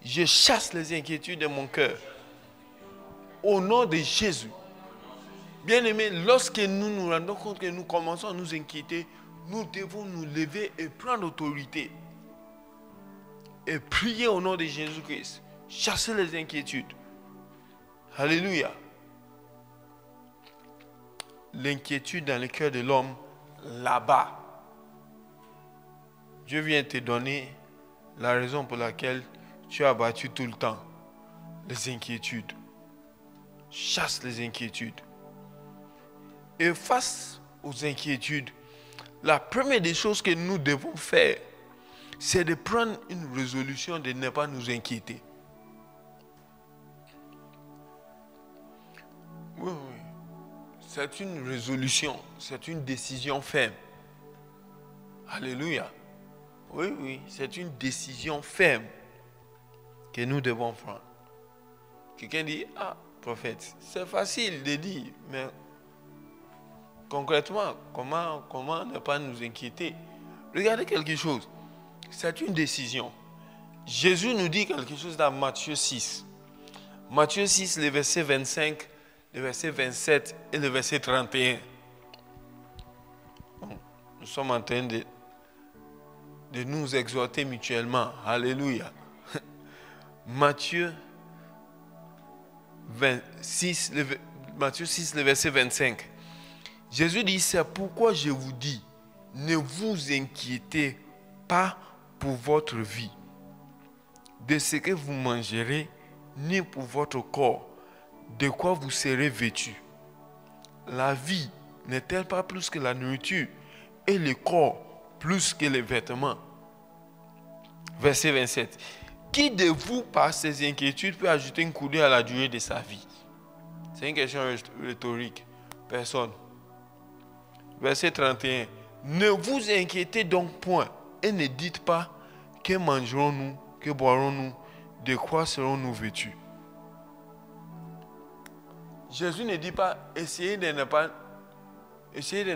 je chasse les inquiétudes de mon cœur. Au nom de Jésus. Bien-aimés, lorsque nous nous rendons compte que nous commençons à nous inquiéter, nous devons nous lever et prendre autorité. Et prier au nom de Jésus-Christ. Chasser les inquiétudes. Alléluia. L'inquiétude dans le cœur de l'homme, là-bas. Dieu vient te donner la raison pour laquelle tu as battu tout le temps. Les inquiétudes. Chasse les inquiétudes. Et face aux inquiétudes, la première des choses que nous devons faire, c'est de prendre une résolution de ne pas nous inquiéter. Oui, oui. C'est une résolution, c'est une décision ferme. Alléluia. Oui, oui, c'est une décision ferme que nous devons prendre. Quelqu'un dit, ah, prophète, c'est facile de dire, mais concrètement, comment ne pas nous inquiéter? Regardez quelque chose. C'est une décision. Jésus nous dit quelque chose dans Matthieu 6. Matthieu 6, le verset 25, le verset 27 et le verset 31. Bon, nous sommes en train de nous exhorter mutuellement. Alléluia. Matthieu 6, le verset 25. Jésus dit, c'est pourquoi je vous dis, ne vous inquiétez pas pour votre vie, de ce que vous mangerez, ni pour votre corps, de quoi vous serez vêtus. La vie n'est-elle pas plus que la nourriture, et le corps plus que les vêtements? Verset 27. Qui de vous, par ses inquiétudes, peut ajouter une coudée à la durée de sa vie? C'est une question rhétorique. Personne. Verset 31. Ne vous inquiétez donc point et ne dites pas que mangerons-nous, que boirons-nous, de quoi serons-nous vêtus. Jésus ne dit pas essayez de ne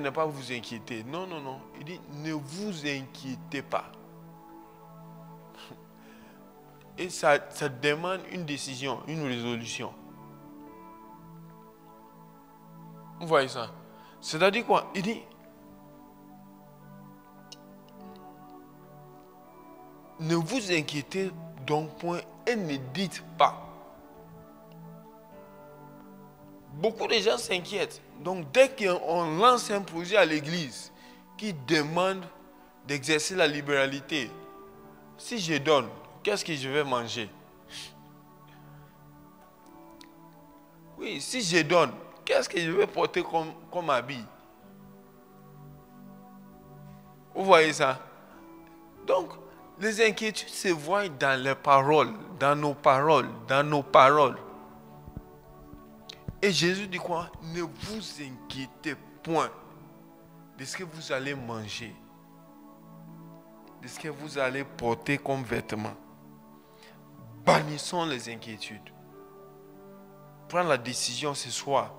pas vous inquiéter. Non, non, non. Il dit ne vous inquiétez pas. Et ça demande une décision, une résolution. Vous voyez ça? C'est-à-dire quoi? Il dit ne vous inquiétez donc point et ne dites pas. Beaucoup de gens s'inquiètent. Donc dès qu'on lance un projet à l'église qui demande d'exercer la libéralité, si je donne, qu'est-ce que je vais manger? Oui, si je donne, qu'est-ce que je vais porter comme habit? Vous voyez ça? Donc, les inquiétudes se voient dans les paroles, dans nos paroles, dans nos paroles. Et Jésus dit quoi? Ne vous inquiétez point de ce que vous allez manger, de ce que vous allez porter comme vêtements. Bannissons les inquiétudes. Prends la décision ce soir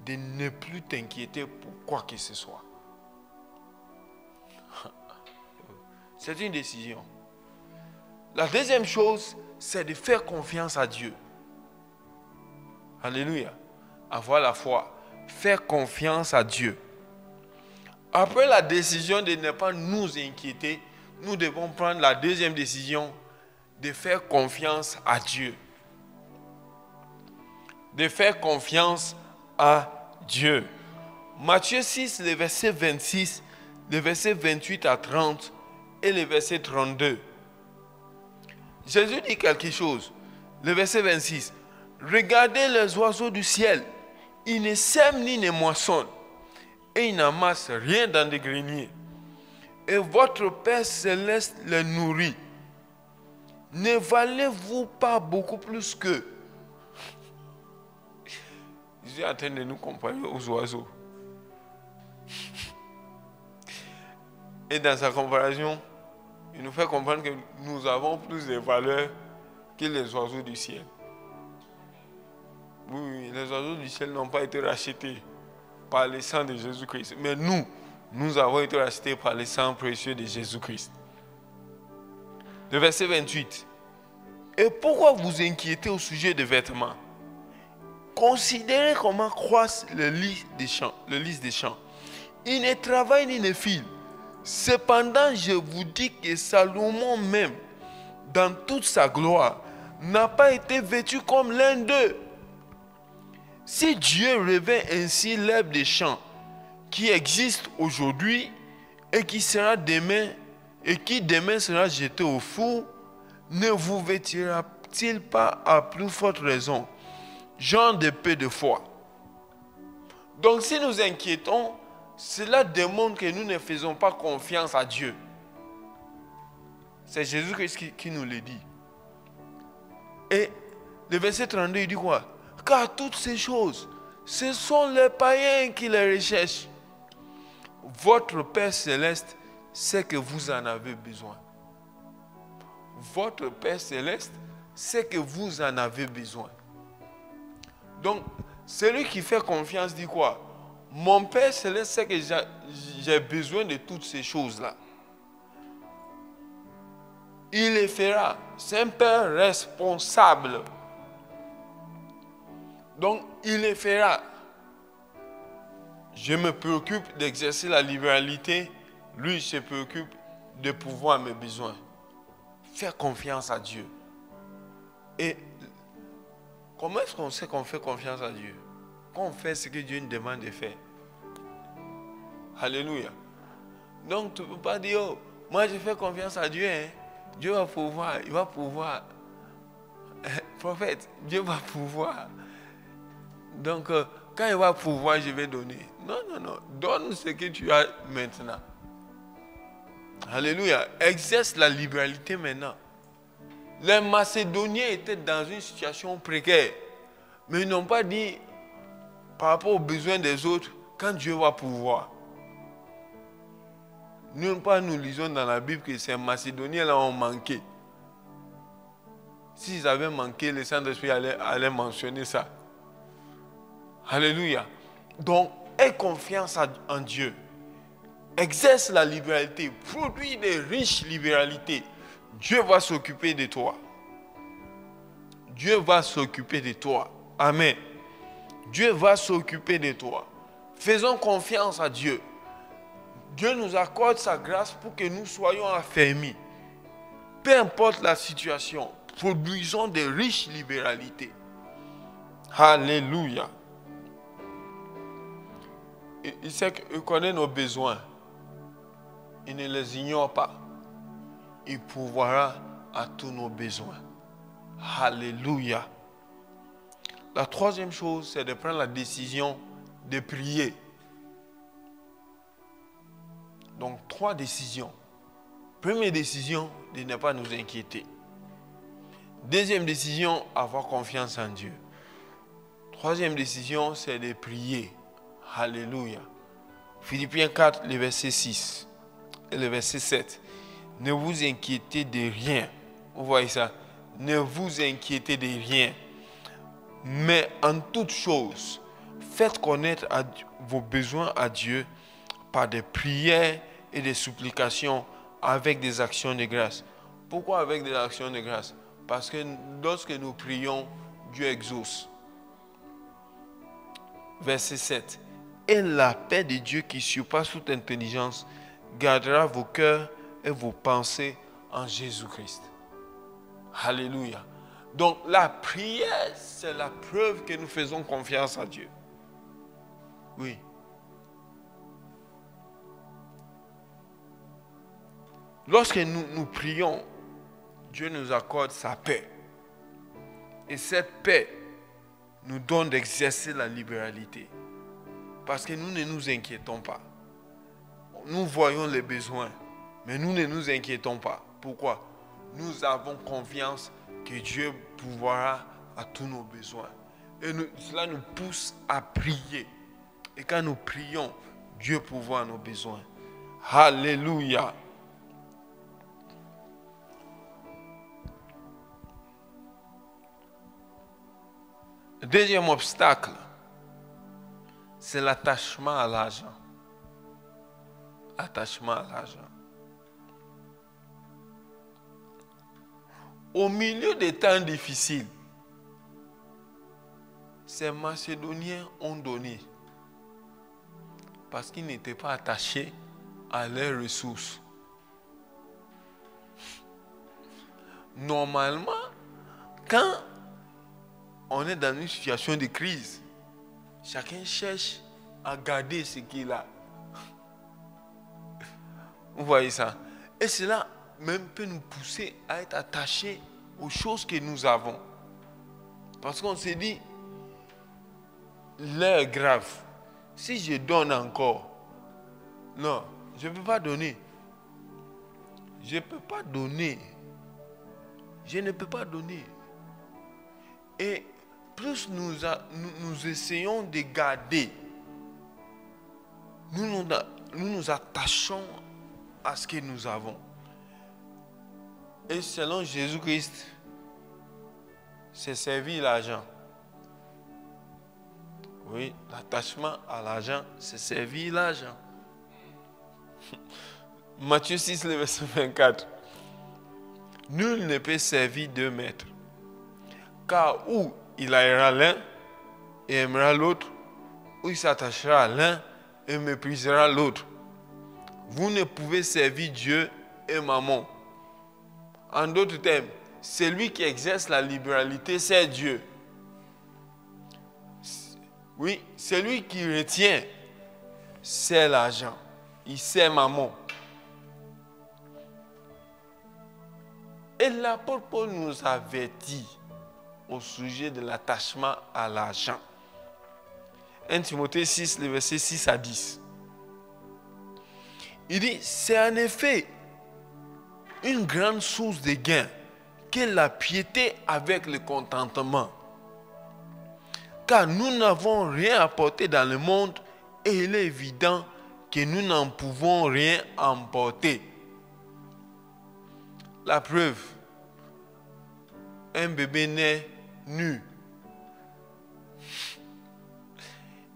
de ne plus t'inquiéter pour quoi que ce soit. C'est une décision. La deuxième chose, c'est de faire confiance à Dieu. Alléluia. Avoir la foi. Faire confiance à Dieu. Après la décision de ne pas nous inquiéter, nous devons prendre la deuxième décision de faire confiance à Dieu. De faire confiance à Dieu. Matthieu 6, le verset 26, le verset 28 à 30 et le verset 32. Jésus dit quelque chose. Le verset 26. Regardez les oiseaux du ciel. Ils ne sèment ni ne moissonnent. Et ils n'amassent rien dans des greniers. Et votre Père céleste les nourrit. Ne valez-vous pas beaucoup plus qu'eux? Jésus est en train de nous comparer aux oiseaux. Et dans sa comparaison, il nous fait comprendre que nous avons plus de valeur que les oiseaux du ciel. Oui, les oiseaux du ciel n'ont pas été rachetés par le sang de Jésus-Christ. Mais nous avons été rachetés par le sang précieux de Jésus-Christ. Le verset 28. Et pourquoi vous inquiétez au sujet des vêtements? Considérez comment croissent le lys des champs. Ils ne travaillent ni ne filent. Cependant, je vous dis que Salomon même, dans toute sa gloire, n'a pas été vêtu comme l'un d'eux. Si Dieu revêt ainsi l'herbe des champs, qui existe aujourd'hui et qui demain sera jeté au four, ne vous vêtira-t-il pas à plus forte raison, gens de peu de foi? Donc si nous inquiétons, cela démontre que nous ne faisons pas confiance à Dieu. C'est Jésus-Christ qui nous le dit. Et le verset 32, il dit quoi? Car toutes ces choses, ce sont les païens qui les recherchent. Votre Père céleste sait que vous en avez besoin. Votre Père céleste sait que vous en avez besoin. Donc, celui qui fait confiance dit quoi? Mon Père céleste sait que j'ai besoin de toutes ces choses-là. Il les fera. C'est un Père responsable. Donc, il les fera. Je me préoccupe d'exercer la libéralité. Lui, se préoccupe de pouvoir mes besoins. Faire confiance à Dieu. Et comment est-ce qu'on sait qu'on fait confiance à Dieu? Quand on fait ce que Dieu nous demande de faire. Alléluia. Donc, tu ne peux pas dire, oh, moi je fais confiance à Dieu. Hein. Dieu va pouvoir, il va pouvoir. Prophète, Dieu va pouvoir. Donc, quand il va pouvoir, je vais donner. Non, non, non. Donne ce que tu as maintenant. Alléluia. Exerce la libéralité maintenant. Les Macédoniens étaient dans une situation précaire. Mais ils n'ont pas dit, par rapport aux besoins des autres, quand Dieu va pouvoir. Nous lisons dans la Bible que ces Macédoniens-là ont manqué. S'ils avaient manqué, le Saint-Esprit allait mentionner ça. Alléluia. Donc, aie confiance en Dieu. Exerce la libéralité. Produis des riches libéralités. Dieu va s'occuper de toi. Dieu va s'occuper de toi. Amen. Dieu va s'occuper de toi. Faisons confiance à Dieu. Dieu nous accorde sa grâce pour que nous soyons affermis. Peu importe la situation, produisons des riches libéralités. Alléluia. Il sait qu'il connaît nos besoins. Il ne les ignore pas. Il pourvoira à tous nos besoins. Alléluia. La troisième chose, c'est de prendre la décision de prier. Donc, 3 décisions. Première décision, de ne pas nous inquiéter. Deuxième décision, avoir confiance en Dieu. Troisième décision, c'est de prier. Alléluia. Philippiens 4, le verset 6 et le verset 7. Ne vous inquiétez de rien. Vous voyez ça? Ne vous inquiétez de rien. Mais en toute chose, faites connaître vos besoins à Dieu par des prières et des supplications avec des actions de grâce. Pourquoi avec des actions de grâce? Parce que lorsque nous prions, Dieu exauce. Verset 7. Et la paix de Dieu qui surpasse toute intelligence gardera vos cœurs et vos pensées en Jésus-Christ. Alléluia. Donc la prière, c'est la preuve que nous faisons confiance à Dieu. Oui. Lorsque nous prions, Dieu nous accorde sa paix. Et cette paix nous donne d'exercer la libéralité. Parce que nous ne nous inquiétons pas. Nous voyons les besoins, mais nous ne nous inquiétons pas. Pourquoi? Nous avons confiance que Dieu pourvoira à tous nos besoins. Et cela nous pousse à prier. Et quand nous prions, Dieu pourvoit à nos besoins. Alléluia. Le deuxième obstacle, c'est l'attachement à l'argent. Attachement à l'argent. Au milieu des temps difficiles, ces Macédoniens ont donné parce qu'ils n'étaient pas attachés à leurs ressources. Normalement, quand on est dans une situation de crise, chacun cherche à garder ce qu'il a. Vous voyez ça? Et cela même peut nous pousser à être attachés aux choses que nous avons. Parce qu'on s'est dit, l'heure est grave. Si je donne encore, non, je ne peux pas donner. Je ne peux pas donner. Je ne peux pas donner. Et plus nous essayons de garder, nous nous attachons à ce que nous avons. Et selon Jésus-Christ, c'est servir l'argent. Oui, l'attachement à l'argent, c'est servir l'argent. Matthieu 6, le verset 24. Nul ne peut servir 2 maîtres. Car ou il haïra l'un et aimera l'autre, ou il s'attachera à l'un et méprisera l'autre. Vous ne pouvez servir Dieu et Mammon. En d'autres termes, celui qui exerce la libéralité, c'est Dieu. Oui, celui qui retient, c'est l'argent. Il sait Mammon. Et l'apôtre Paul nous avertit au sujet de l'attachement à l'argent. 1 Timothée 6, le verset 6 à 10. Il dit, c'est en effet une grande source de gain que la piété avec le contentement. Car nous n'avons rien apporté dans le monde et il est évident que nous n'en pouvons rien emporter. La preuve, un bébé naît nu.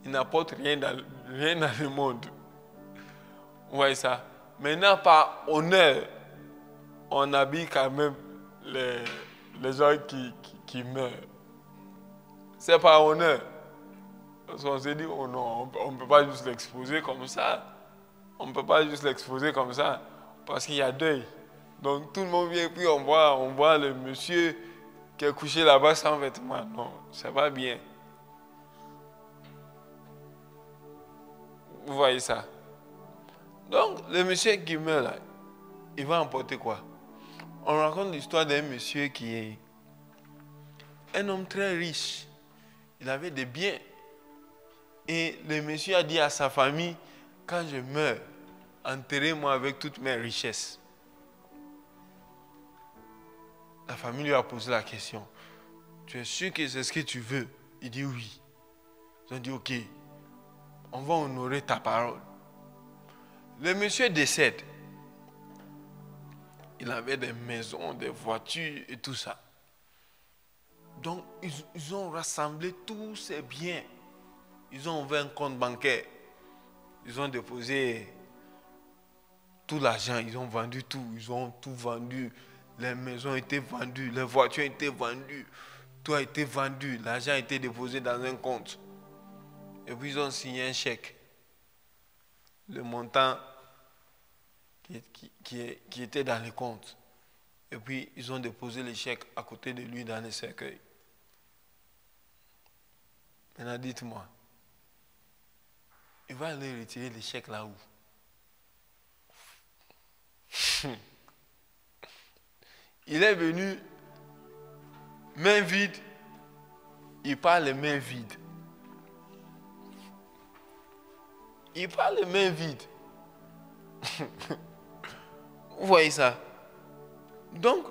Il n'apporte rien dans le monde. Vous voyez ça? Maintenant, par honneur, on habille quand même les gens qui meurent. C'est par honneur. Parce qu'on s'est dit, oh non, on ne peut pas juste l'exposer comme ça. On ne peut pas juste l'exposer comme ça. Parce qu'il y a deuil. Donc tout le monde vient et puis on voit le monsieur qui est couché là-bas sans vêtements. Non, ça va bien. Vous voyez ça? Donc le monsieur qui meurt là, il va emporter quoi? On raconte l'histoire d'un monsieur qui est un homme très riche. Il avait des biens. Et le monsieur a dit à sa famille, quand je meurs, enterrez-moi avec toutes mes richesses. La famille lui a posé la question. Tu es sûr que c'est ce que tu veux? Il dit oui. Ils ont dit ok, on va honorer ta parole. Le monsieur décède. Il avait des maisons, des voitures et tout ça. Donc, ils ont rassemblé tous ces biens. Ils ont ouvert un compte bancaire. Ils ont déposé tout l'argent. Ils ont vendu tout. Ils ont tout vendu. Les maisons étaient vendues. Les voitures étaient vendues. Tout a été vendu. L'argent a été déposé dans un compte. Et puis, ils ont signé un chèque. Le montant qui était dans les comptes. Et puis, ils ont déposé les chèques à côté de lui dans les cercueils. Maintenant, dites-moi, il va aller retirer les chèques là où? Il est venu, main vide, il parle les mains vides. Il parle les mains vides. Vous voyez ça? Donc,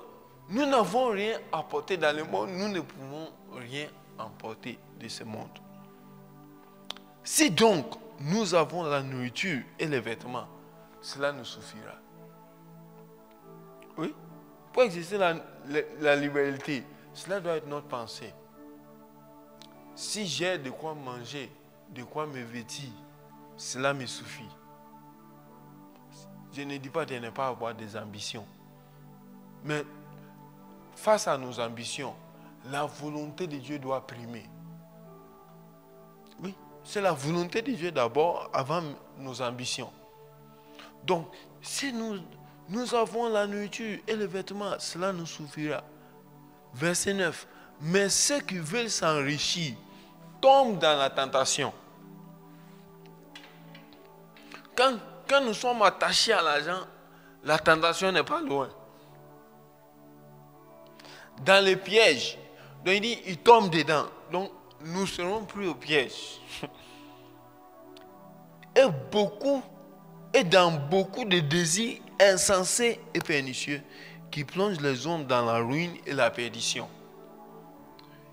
nous n'avons rien apporté dans le monde, nous ne pouvons rien emporter de ce monde. Si donc nous avons la nourriture et les vêtements, cela nous suffira. Oui? Pour exister la libéralité, cela doit être notre pensée. Si j'ai de quoi manger, de quoi me vêtir, cela me suffit. Je ne dis pas de ne pas avoir des ambitions. Mais face à nos ambitions, la volonté de Dieu doit primer. Oui, c'est la volonté de Dieu d'abord avant nos ambitions. Donc, si nous avons la nourriture et les vêtements, cela nous suffira. Verset 9. Mais ceux qui veulent s'enrichir tombent dans la tentation. Quand nous sommes attachés à l'argent, la tentation n'est pas loin. Dans les pièges, donc il dit, il tombe dedans. Donc, nous ne serons plus au piège. Et dans beaucoup de désirs insensés et pernicieux qui plongent les hommes dans la ruine et la perdition.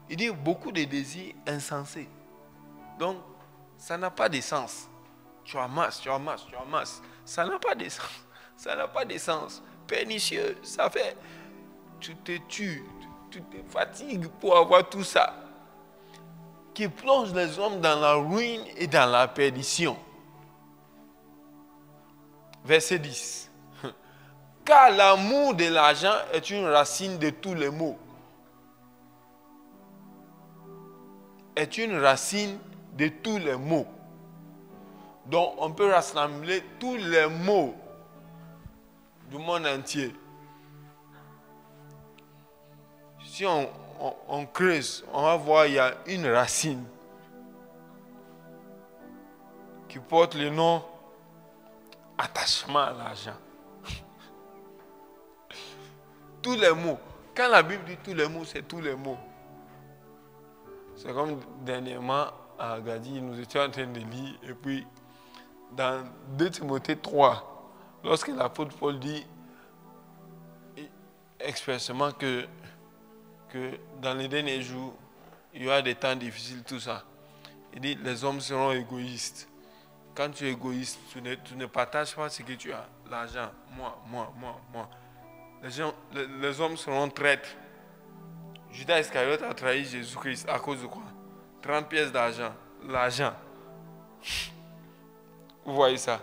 Il dit beaucoup de désirs insensés. Donc, ça n'a pas de sens. Tu amasses. Ça n'a pas de sens. Ça n'a pas de sens. Pernicieux, ça fait... Tu te tues, tu te fatigues pour avoir tout ça. Qui plonge les hommes dans la ruine et dans la perdition. Verset 10. Car l'amour de l'argent est une racine de tous les maux. Est une racine de tous les maux. Donc on peut rassembler tous les maux du monde entier. Si on creuse, on va voir il y a une racine qui porte le nom attachement à l'argent. Tous les mots. Quand la Bible dit tous les mots, c'est tous les mots. C'est comme dernièrement à Agadi, nous étions en train de lire, et puis dans 2 Timothée 3, lorsque l'apôtre Paul dit expressément que dans les derniers jours, il y aura des temps difficiles, tout ça. Il dit, les hommes seront égoïstes. Quand tu es égoïste, tu ne partages pas ce que tu as. L'argent, moi. Les hommes seront traîtres. Judas Iscariote a trahi Jésus-Christ à cause de quoi? 30 pièces d'argent. L'argent. Vous voyez ça?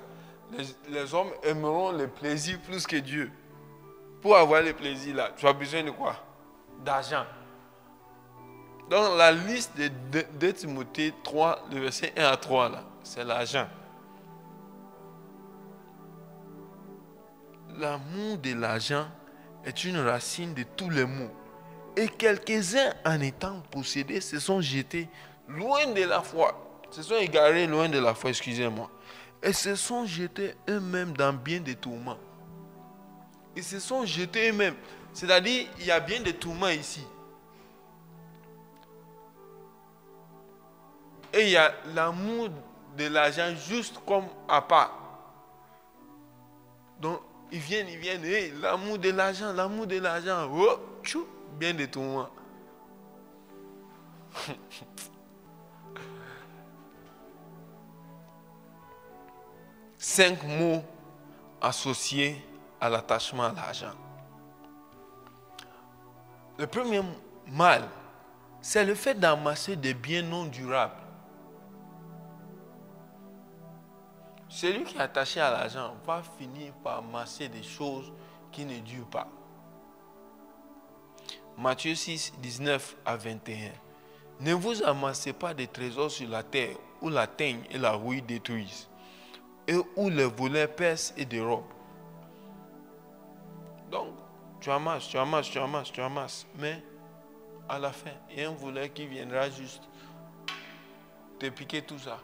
Les hommes aimeront le plaisir plus que Dieu. Pour avoir le plaisir là, tu as besoin de quoi? D'argent. Donc la liste de 2 Timothée 3, le verset 1 à 3 là, c'est l'argent. L'amour de l'argent est une racine de tous les maux. Et quelques-uns, en étant possédés, se sont jetés loin de la foi. Se sont égarés loin de la foi, excusez-moi. Et se sont jetés eux-mêmes dans bien des tourments. Ils se sont jetés eux-mêmes. C'est-à-dire, il y a bien des tourments ici. Et il y a l'amour de l'argent juste comme à part. Donc, ils viennent, hey, l'amour de l'argent, oh, tchou, bien des tourments. Cinq mots associés à l'attachement à l'argent. Le premier mal, c'est le fait d'amasser des biens non durables. Celui qui est attaché à l'argent va finir par amasser des choses qui ne durent pas. Matthieu 6, 19 à 21. Ne vous amassez pas des trésors sur la terre où la teigne et la rouille détruisent et où les voleurs percent et dérobent. Donc, tu amasses. Mais à la fin, il y a un voleur qui viendra juste te piquer tout ça.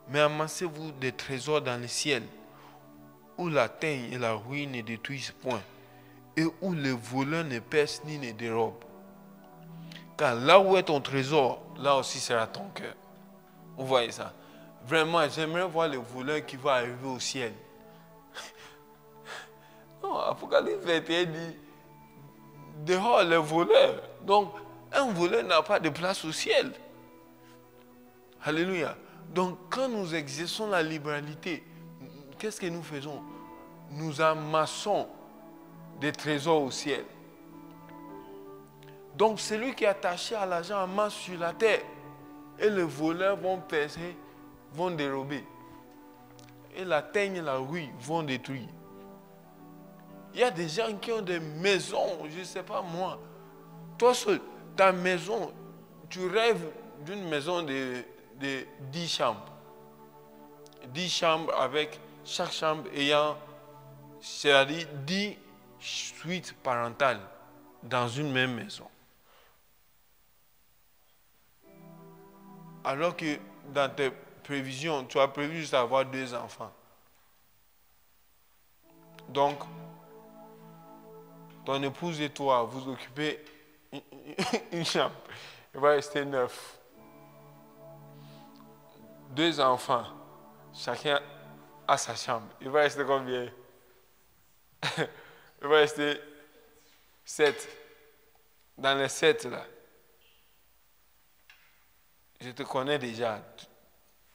Mais amassez-vous des trésors dans le ciel, où la teigne et la rouille ne détruisent point, et où les voleurs ne percent ni ne dérobent. Car là où est ton trésor, là aussi sera ton cœur. Vous voyez ça? Vraiment, j'aimerais voir les voleurs qui vont arriver au ciel. Non, Apocalypse 21 dit, dehors les voleurs. Donc, un voleur n'a pas de place au ciel. Alléluia. Donc, quand nous exerçons la libéralité, qu'est-ce que nous faisons? Nous amassons des trésors au ciel. Donc, celui qui est attaché à l'argent amasse sur la terre. Et les voleurs vont percer, vont dérober. Et la teigne et la rouille vont détruire. Il y a des gens qui ont des maisons, je ne sais pas moi. Toi seul, ta maison, tu rêves d'une maison de 10 chambres. 10 chambres avec chaque chambre ayant, c'est-à-dire 10 suites parentales dans une même maison. Alors que dans tes prévisions, tu as prévu juste avoir 2 enfants. Donc, ton épouse et toi, vous occupez une chambre. Il va rester 9. 2 enfants, chacun a sa chambre. Il va rester combien? Il va rester 7. Dans les 7 là, je te connais déjà.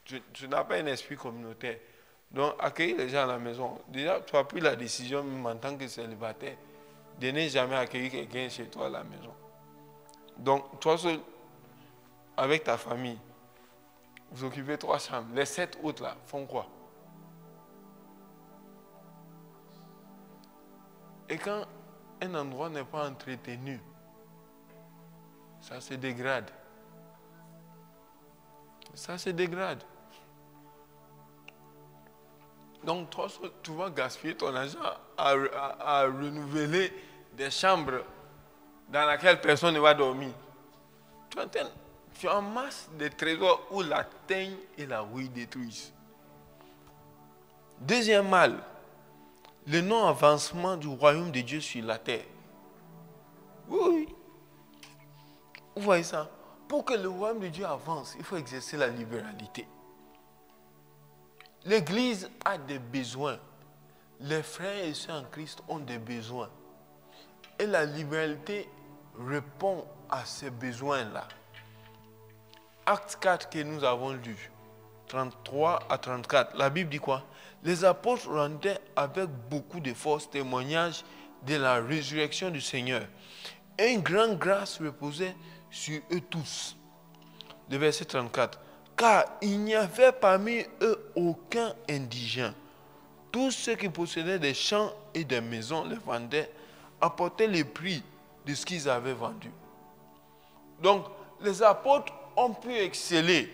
Tu n'as pas un esprit communautaire. Donc, accueillir les gens à la maison. Déjà, tu as pris la décision, même en tant que célibataire, de ne jamais accueillir quelqu'un chez toi à la maison. Donc, toi seul, avec ta famille, vous occupez 3 chambres. Les 7 autres là font quoi? Et quand un endroit n'est pas entretenu, ça se dégrade. Ça se dégrade. Donc, toi, tu vas gaspiller ton argent à renouveler des chambres dans lesquelles personne ne va dormir. Tu amasses des trésors où la teigne et la rouille détruisent. Deuxième mal, le non-avancement du royaume de Dieu sur la terre. Oui. Vous voyez ça? Pour que le royaume de Dieu avance, il faut exercer la libéralité. L'Église a des besoins. les frères et sœurs en Christ ont des besoins. Et la libéralité répond à ces besoins-là. Acte 4 que nous avons lu, 33 à 34, la Bible dit quoi? Les apôtres rendaient avec beaucoup de force témoignage de la résurrection du Seigneur. Et une grande grâce reposait sur eux tous. Le verset 34. Car il n'y avait parmi eux aucun indigent. Tous ceux qui possédaient des champs et des maisons les vendaient, apportaient les prix de ce qu'ils avaient vendu. Donc, les apôtres ont pu exceller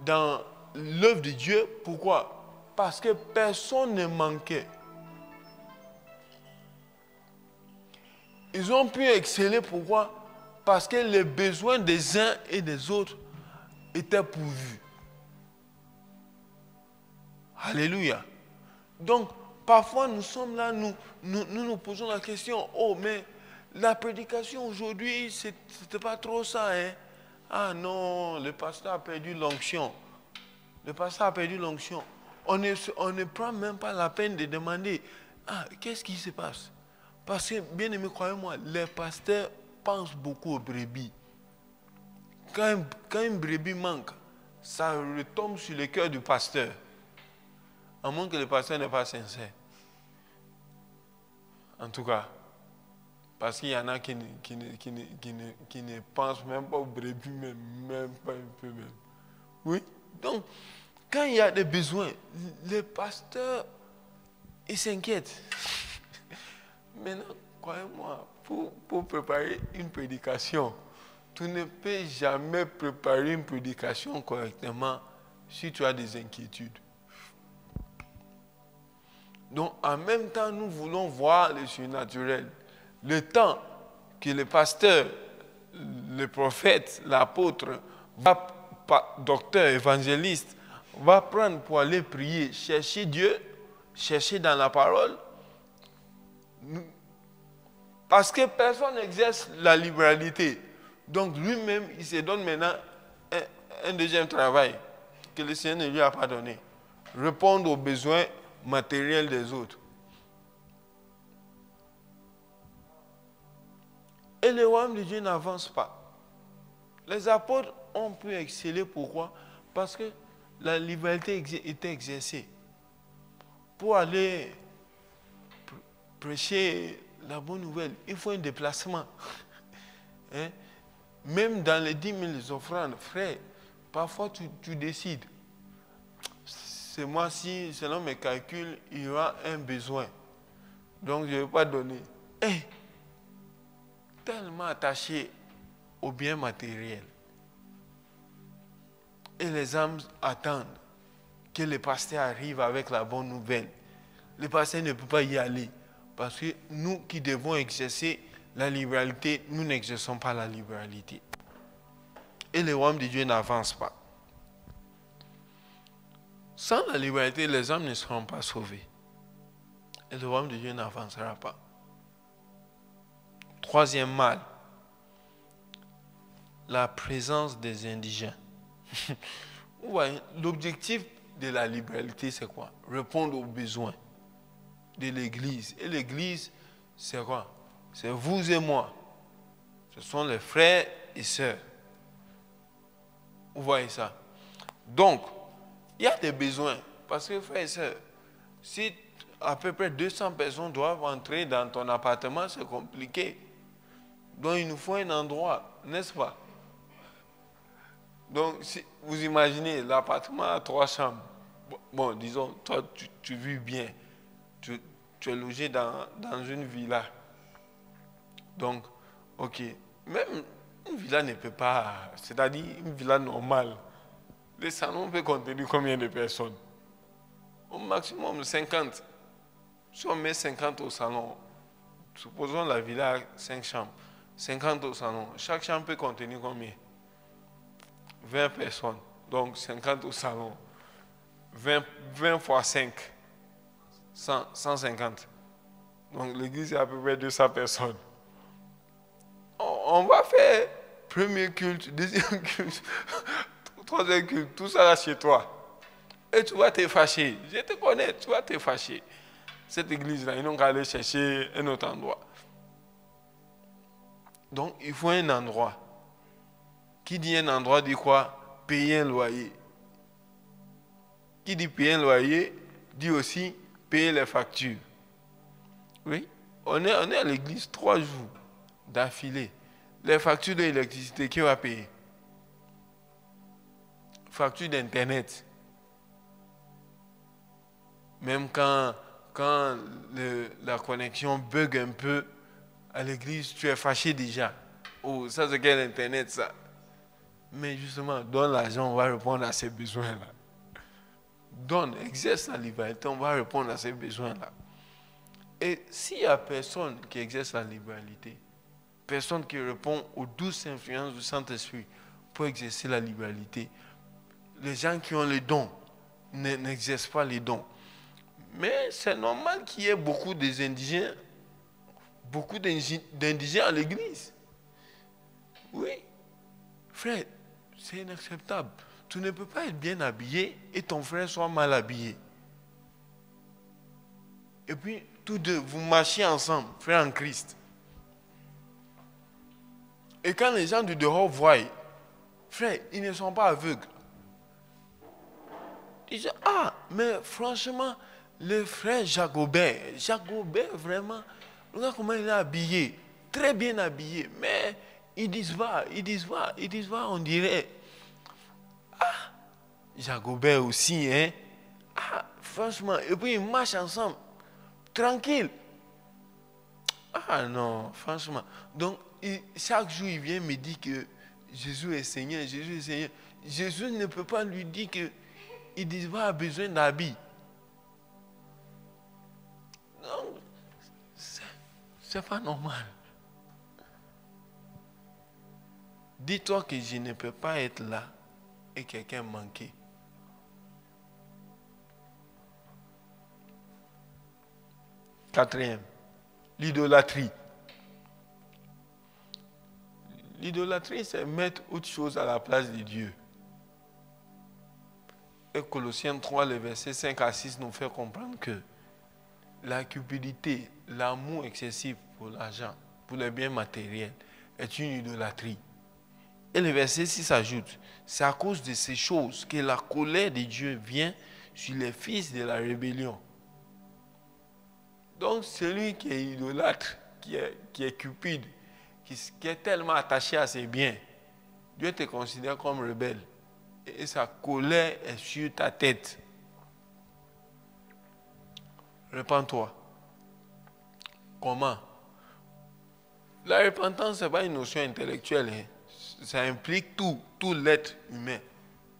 dans l'œuvre de Dieu. Pourquoi? Parce que personne ne manquait. Ils ont pu exceller, pourquoi? Parce que les besoins des uns et des autres étaient pourvus. Alléluia. Donc, parfois nous sommes là, nous posons la question, oh, mais la prédication aujourd'hui, c'était pas trop ça, hein? Ah non, le pasteur a perdu l'onction. Le pasteur a perdu l'onction. On ne prend même pas la peine de demander, ah, qu'est-ce qui se passe? Parce que, bien aimé, croyez-moi, les pasteurs pensent beaucoup aux brebis. Quand une brebis manque, ça retombe sur le cœur du pasteur. À moins que le pasteur n'est pas sincère. En tout cas, parce qu'il y en a qui ne pensent même pas aux brebis, même pas un peu même. Oui, donc, quand il y a des besoins, le pasteur, il s'inquiète. Maintenant, croyez-moi, pour préparer une prédication, tu ne peux jamais préparer une prédication correctement si tu as des inquiétudes. Donc, en même temps, nous voulons voir le surnaturel. Le temps que le pasteur, le prophète, l'apôtre, docteur, évangéliste, va prendre pour aller prier, chercher Dieu, chercher dans la parole, parce que personne n'exerce la libéralité. Donc lui-même, il se donne maintenant un deuxième travail que le Seigneur ne lui a pas donné. Répondre aux besoins matériels des autres. Et le royaume de Dieu n'avance pas. Les apôtres ont pu exceller. Pourquoi? Parce que la liberté était exercée. Pour aller prêcher la bonne nouvelle, il faut un déplacement. Hein? Même dans les 10 000 offrandes, frère, parfois tu décides. Ce mois-ci, selon mes calculs, il y aura un besoin. Donc je ne vais pas donner. Tellement attaché au bien matériel. Et les âmes attendent que le pasteur arrive avec la bonne nouvelle. Le pasteur ne peut pas y aller. Parce que nous qui devons exercer la libéralité, nous n'exerçons pas la libéralité. Et le royaume de Dieu n'avance pas. Sans la libéralité, les âmes ne seront pas sauvées. Et le royaume de Dieu n'avancera pas. Troisième mal, la présence des indigents. Ouais, l'objectif de la libéralité, c'est quoi? Répondre aux besoins de l'Église. Et l'Église, c'est quoi? C'est vous et moi. Ce sont les frères et sœurs. Vous voyez ça? Donc, il y a des besoins. Parce que, frères et sœurs, si à peu près 200 personnes doivent entrer dans ton appartement, c'est compliqué. Donc, il nous faut un endroit, n'est-ce pas? Donc, si vous imaginez, l'appartement a 3 chambres. Bon, disons, toi, tu vis bien. Tu es logé dans une villa. Donc, ok. Même une villa ne peut pas, c'est-à-dire une villa normale. Le salon peut contenir combien de personnes? Au maximum 50. Si on met 50 au salon, supposons la villa a 5 chambres. 50 au salon. Chaque chambre peut contenir combien? 20 personnes. Donc 50 au salon. 20 fois 5. 150. Donc l'église est à peu près 200 personnes. On va faire premier culte, deuxième culte, troisième culte, tout ça là chez toi. Et tu vas te fâcher. Je te connais, tu vas te fâcher. cette église-là, ils n'ont qu'à aller chercher un autre endroit. Donc, il faut un endroit. Qui dit un endroit dit quoi? Payer un loyer. Qui dit payer un loyer dit aussi payer les factures. Oui, on est à l'église 3 jours d'affilée. Les factures d'électricité, qui va payer? Facture d'internet. Même quand la connexion bug un peu à l'église, tu es fâché déjà. Oh, ça c'est quel internet ça? Mais justement, donne l'argent, on va répondre à ces besoins-là. Donne, exerce la liberté, on va répondre à ces besoins-là. Et s'il n'y a personne qui exerce la libéralité, personne qui répond aux douces influences du Saint-Esprit pour exercer la libéralité, les gens qui ont les dons n'exercent pas les dons. Mais c'est normal qu'il y ait beaucoup d'indigènes à l'église. Oui. Frère, c'est inacceptable. Tu ne peux pas être bien habillé et ton frère soit mal habillé. Et puis, tous deux, vous marchez ensemble, frère en Christ. Et quand les gens du dehors voient, frère, ils ne sont pas aveugles. Ils disent, ah, mais franchement, le frère Jacobin, vraiment, regarde comment il est habillé, très bien habillé, mais ils disent pas, on dirait, ah, Jacobin aussi, hein, ah, franchement, et puis ils marchent ensemble, tranquille. Ah non, franchement. Donc, chaque jour, il vient me dire que Jésus est Seigneur, Jésus est Seigneur. Jésus ne peut pas lui dire qu'il dit pas besoin d'habits. Non, c'est pas normal. Dis-toi que je ne peux pas être là et quelqu'un manquer. Quatrième, l'idolâtrie. L'idolâtrie, c'est mettre autre chose à la place de Dieu. Et Colossiens 3, le verset 5 à 6 nous fait comprendre que la cupidité, l'amour excessif pour l'argent, pour les biens matériels, est une idolâtrie. Et le verset 6 ajoute, c'est à cause de ces choses que la colère de Dieu vient sur les fils de la rébellion. Donc celui qui est idolâtre, qui est cupide, qui est tellement attaché à ses biens, Dieu te considère comme rebelle. Et sa colère est sur ta tête. Repends-toi. Comment? La repentance, ce n'est pas une notion intellectuelle. Hein. Ça implique tout l'être humain,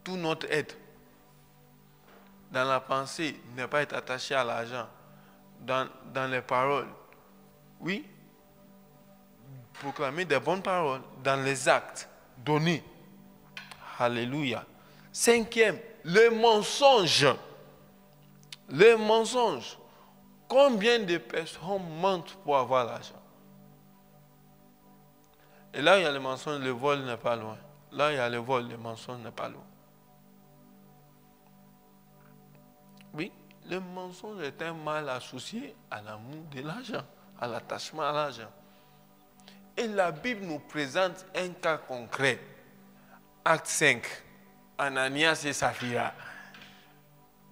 tout notre être. Dans la pensée, ne pas être attaché à l'argent. Dans les paroles, oui, proclamer des bonnes paroles. Dans les actes, donner. Alléluia. Cinquième, le mensonge. Le mensonge. Combien de personnes mentent pour avoir l'argent? Et là, il y a le mensonge, le vol n'est pas loin. Là, il y a le vol, le mensonge n'est pas loin. Oui, le mensonge est un mal associé à l'amour de l'argent, à l'attachement à l'argent. Et la Bible nous présente un cas concret. Acte 5, Ananias et Saphira.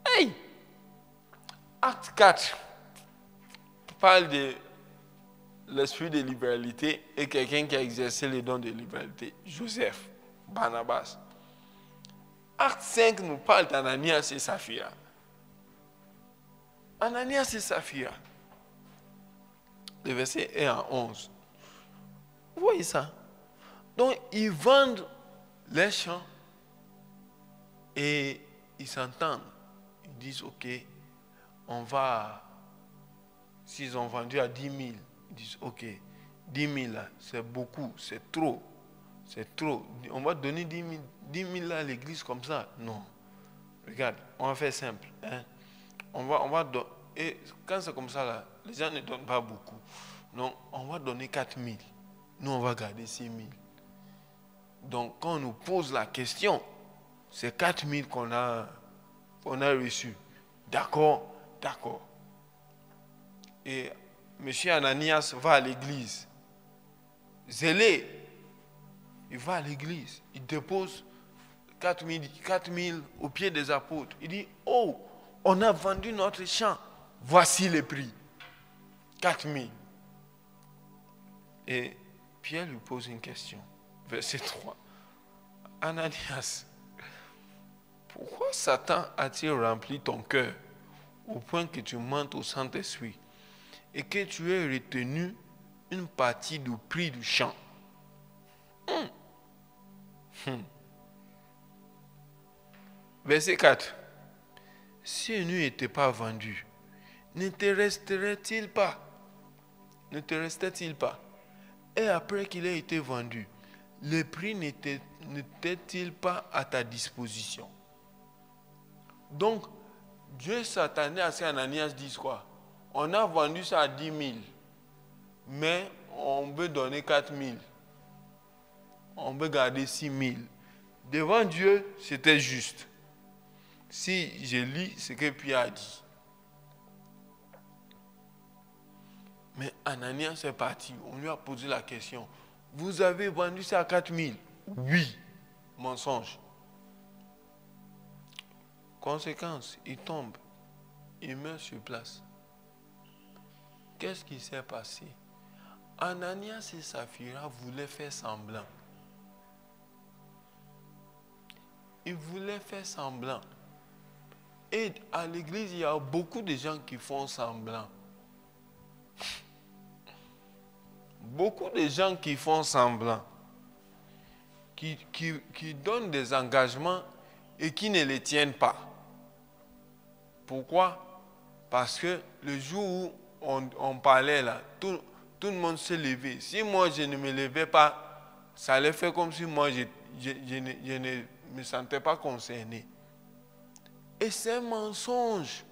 Hey! Acte 4 parle de l'esprit de libéralité et quelqu'un qui a exercé les dons de libéralité, Joseph, Barnabas. Acte 5 nous parle d'Ananias et Saphira. Ananias et Saphira. Le verset 1 à 11. Vous voyez ça? Donc, ils vendent les champs et ils s'entendent. Ils disent, ok, on va, s'ils ont vendu à 10 000, ils disent, ok, 10 000 là, c'est beaucoup, c'est trop. On va donner 10 000 là à l'église comme ça. Non. Regarde, on va faire simple. Hein? On va donner, et quand c'est comme ça là, les gens ne donnent pas beaucoup. Donc, on va donner 4 000. Nous, on va garder 6 000. Donc, quand on nous pose la question, c'est 4 000 qu'on a reçu. D'accord? D'accord. Et M. Ananias va à l'église. Zélé, il va à l'église. Il dépose 4000 au pied des apôtres. Il dit, oh, on a vendu notre champ. Voici les prix. 4000. Et Pierre lui pose une question. Verset 3. Ananias, pourquoi Satan a-t-il rempli ton cœur au point que tu mentes au Saint-Esprit et que tu aies retenu une partie du prix du champ? Verset 4. Si il n'était pas vendu, ne te resterait-il pas? Ne te restait-il pas? Et après qu'il ait été vendu, le prix n'était-il pas à ta disposition? Donc, Dieu s'attendait à ce qu'Ananias dise quoi? On a vendu ça à 10 000, mais on veut donner 4 000. On veut garder 6 000. Devant Dieu, c'était juste. Si je lis ce que Pierre a dit. Mais Ananias est parti. On lui a posé la question. Vous avez vendu ça à 4 000? Oui. Mensonge. Conséquence, il tombe. Il meurt sur place. Qu'est-ce qui s'est passé? Ananias et Saphira voulaient faire semblant. Ils voulaient faire semblant. Et à l'église, il y a beaucoup de gens qui font semblant. Beaucoup de gens qui font semblant. Qui donnent des engagements et qui ne les tiennent pas. Pourquoi? Parce que le jour où on parlait là, tout le monde s'est levé. Si moi je ne me levais pas, ça allait faire comme si moi je ne me sentais pas concerné. Et c'est un mensonge.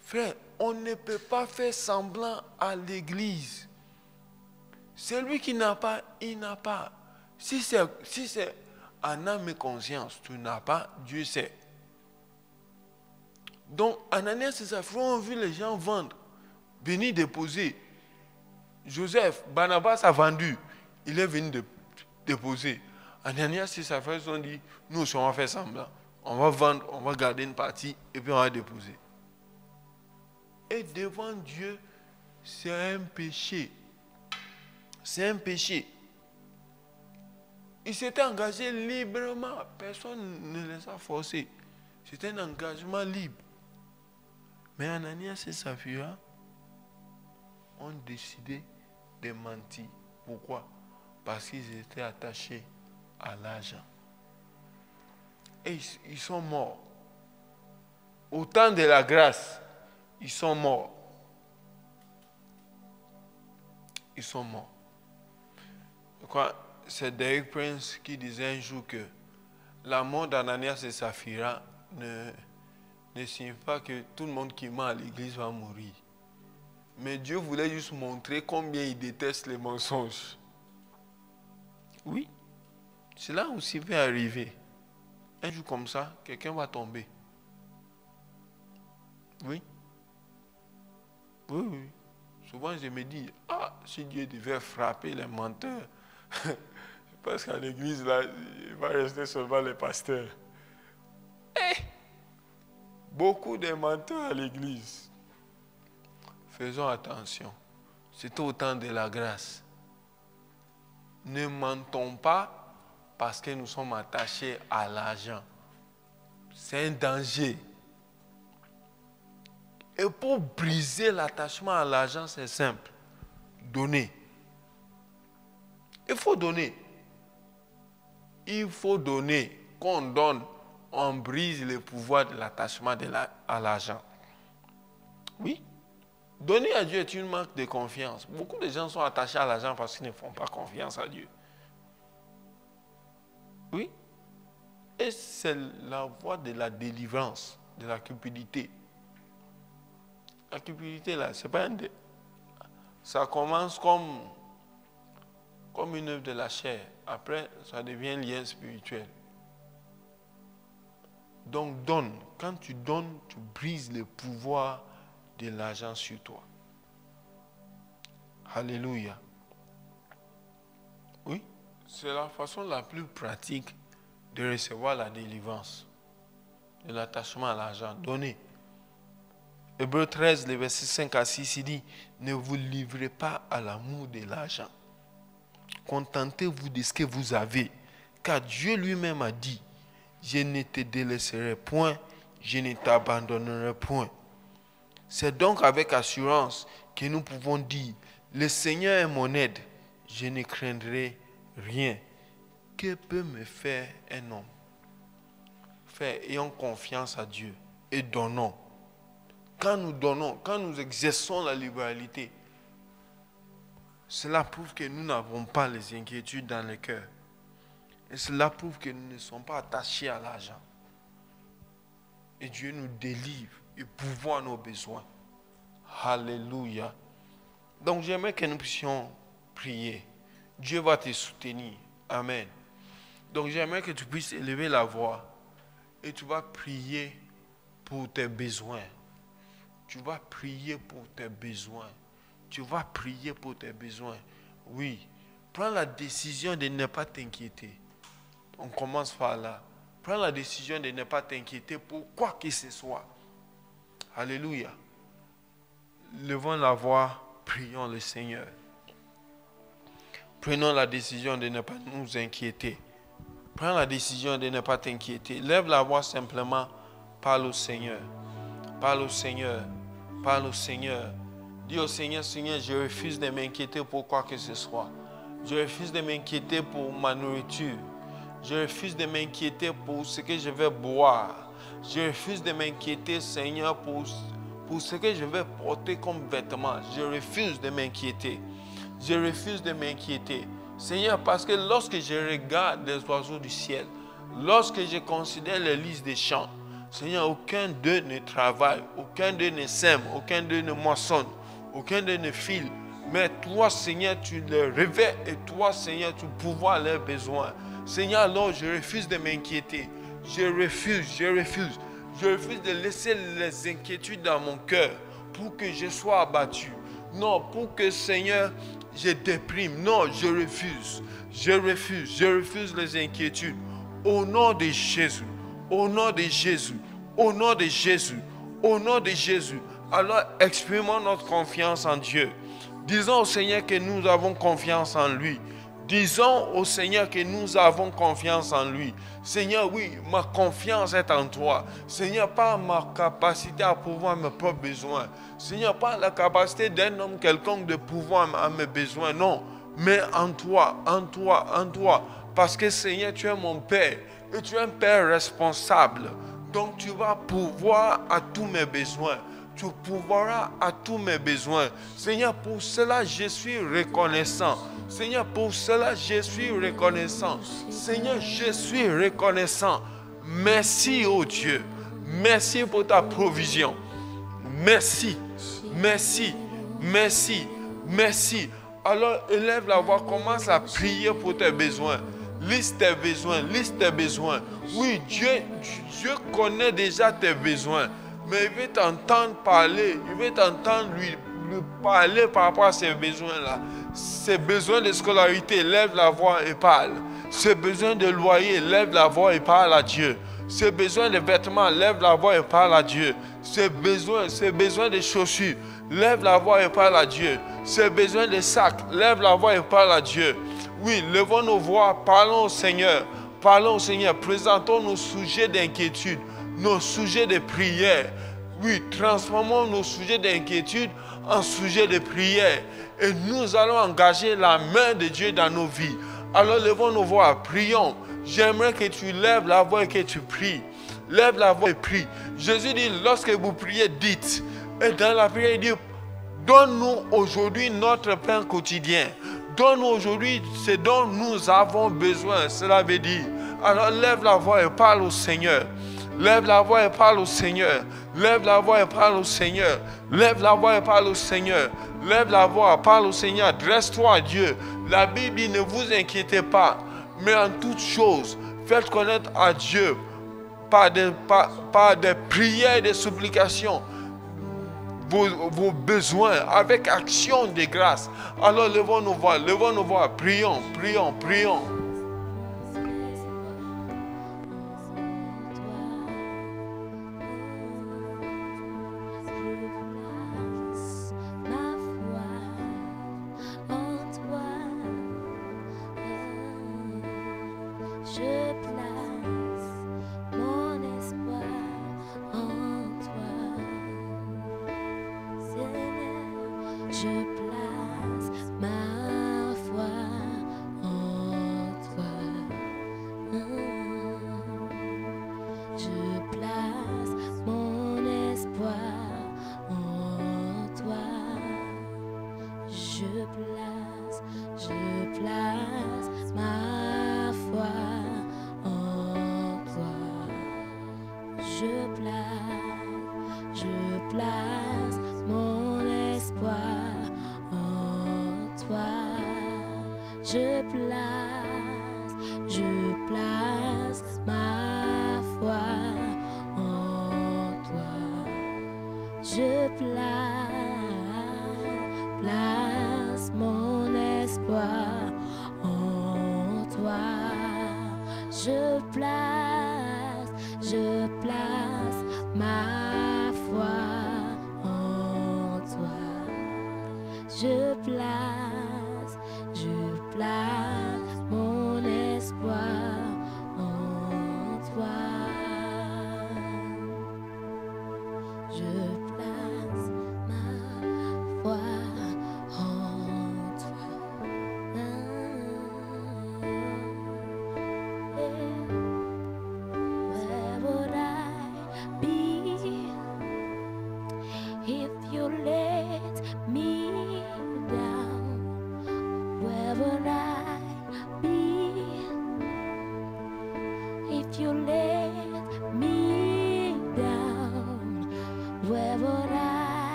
Frère, on ne peut pas faire semblant à l'église. Celui qui n'a pas, il n'a pas. Si c'est en âme et conscience, tu n'as pas, Dieu sait. Donc, Ananias et Saphira ont vu les gens vendre, venir déposer. Joseph, Barnabas a vendu, il est venu déposer. Ananias et Saphira se sont dit, nous aussi on va faire semblant. On va vendre, on va garder une partie et puis on va déposer. Et devant Dieu, c'est un péché. C'est un péché. Ils s'étaient engagés librement. Personne ne les a forcés. C'était un engagement libre. Mais Ananias et Saphira ont décidé de mentir. Pourquoi? Parce qu'ils étaient attachés à l'argent. Et ils sont morts. Au temps de la grâce, ils sont morts. Ils sont morts. Je crois que c'est Derek Prince qui disait un jour que la mort d'Ananias et Saphira ne signifie pas que tout le monde qui ment à l'église va mourir. Mais Dieu voulait juste montrer combien il déteste les mensonges. Oui, cela aussi peut arriver. Un jour comme ça, quelqu'un va tomber. Oui. Oui, oui. Souvent, je me dis, si Dieu devait frapper les menteurs, je pense qu'à l'église, là, il va rester seulement les pasteurs. Beaucoup de menteurs à l'église. Faisons attention. C'est au temps de la grâce. Ne mentons pas parce que nous sommes attachés à l'argent. C'est un danger. Et pour briser l'attachement à l'argent, c'est simple. Donner. Il faut donner. Il faut donner. Quand on donne, on brise le pouvoir de l'attachement à l'argent. Oui. Donner à Dieu est une marque de confiance. Beaucoup de gens sont attachés à l'argent parce qu'ils ne font pas confiance à Dieu. Oui. Et c'est la voie de la délivrance, de la cupidité. La cupidité, là, c'est pas ça commence comme une œuvre de la chair. Après, ça devient un lien spirituel. Donc, donne. Quand tu donnes, tu brises le pouvoir de l'argent sur toi. Alléluia. Oui, c'est la façon la plus pratique de recevoir la délivrance, de l'attachement à l'argent. Donnez. Hébreux 13, les versets 5 à 6, il dit, ne vous livrez pas à l'amour de l'argent. Contentez-vous de ce que vous avez, car Dieu lui-même a dit, je ne te délaisserai point, je ne t'abandonnerai point. C'est donc avec assurance que nous pouvons dire, le Seigneur est mon aide, je ne craindrai rien. Que peut me faire un homme? Frère, ayons confiance à Dieu et donnons. Quand nous donnons, quand nous exerçons la libéralité, cela prouve que nous n'avons pas les inquiétudes dans le cœur. Et cela prouve que nous ne sommes pas attachés à l'argent. Et Dieu nous délivre et pourvoit nos besoins. Alléluia. Donc j'aimerais que nous puissions prier. Dieu va te soutenir. Amen. Donc j'aimerais que tu puisses élever la voix et tu vas prier pour tes besoins. Tu vas prier pour tes besoins. Tu vas prier pour tes besoins. Oui. Prends la décision de ne pas t'inquiéter. On commence par là. Prends la décision de ne pas t'inquiéter pour quoi que ce soit. Alléluia. Levons la voix, prions le Seigneur. Prenons la décision de ne pas nous inquiéter. Prends la décision de ne pas t'inquiéter. Lève la voix simplement. Parle au Seigneur. Parle au Seigneur. Parle au Seigneur. Dis au Seigneur, Seigneur, je refuse de m'inquiéter pour quoi que ce soit. Je refuse de m'inquiéter pour ma nourriture. Je refuse de m'inquiéter pour ce que je vais boire. Je refuse de m'inquiéter, Seigneur, pour ce que je vais porter comme vêtements. Je refuse de m'inquiéter. Je refuse de m'inquiéter. Seigneur, parce que lorsque je regarde les oiseaux du ciel, lorsque je considère les lys des champs, Seigneur, aucun d'eux ne travaille, aucun d'eux ne sème, aucun d'eux ne moissonne, aucun d'eux ne file. Mais toi, Seigneur, tu les revêts et toi, Seigneur, tu pourvois leurs besoins. Seigneur, alors je refuse de m'inquiéter. Je refuse de laisser les inquiétudes dans mon cœur pour que je sois abattu. Non, pour que, Seigneur, je déprime. Non, je refuse les inquiétudes. Au nom de Jésus, au nom de Jésus, au nom de Jésus, au nom de Jésus. Alors exprimons notre confiance en Dieu. Disons au Seigneur que nous avons confiance en lui. Disons au Seigneur que nous avons confiance en lui. Seigneur, oui, ma confiance est en toi. Seigneur, pas ma capacité à pouvoir mes propres besoins. Seigneur, pas la capacité d'un homme quelconque de pouvoir à mes besoins. Non, mais en toi, en toi, en toi. Parce que Seigneur, tu es mon Père et tu es un Père responsable. Donc tu vas pourvoir à tous mes besoins. Tu pourvoiras à tous mes besoins. Seigneur, pour cela, je suis reconnaissant. Seigneur, pour cela, je suis reconnaissant. Seigneur, je suis reconnaissant. Merci, oh Dieu. Merci pour ta provision. Merci, merci, merci, merci. Alors, élève la voix, commence à prier pour tes besoins. Liste tes besoins, liste tes besoins. Oui, Dieu connaît déjà tes besoins. Mais il veut t'entendre parler, il veut t'entendre lui parler par rapport à ces besoins-là. Ses besoins de scolarité, lève la voix et parle. Ses besoins de loyer, lève la voix et parle à Dieu. Ses besoins de vêtements, lève la voix et parle à Dieu. Ses besoins de chaussures, lève la voix et parle à Dieu. Ses besoins de sacs, lève la voix et parle à Dieu. Oui, levons nos voix, parlons au Seigneur. Parlons au Seigneur, présentons nos sujets d'inquiétude, nos sujets de prière. Oui, transformons nos sujets d'inquiétude en sujets de prière. Et nous allons engager la main de Dieu dans nos vies. Alors levons nos voix, prions. J'aimerais que tu lèves la voix et que tu pries. Lève la voix et prie. Jésus dit, lorsque vous priez, dites. Et dans la prière, il dit, donne-nous aujourd'hui notre pain quotidien. Donne-nous aujourd'hui ce dont nous avons besoin. Cela veut dire, alors lève la voix et parle au Seigneur. Lève la voix et parle au Seigneur. Lève la voix et parle au Seigneur. Lève la voix et parle au Seigneur. Lève la voix, parle au Seigneur. Dresse-toi à Dieu. La Bible dit, ne vous inquiétez pas, mais en toutes choses, faites connaître à Dieu par des prières et des supplications. vos besoins avec action de grâce. Alors levons nos voix, prions, prions, prions.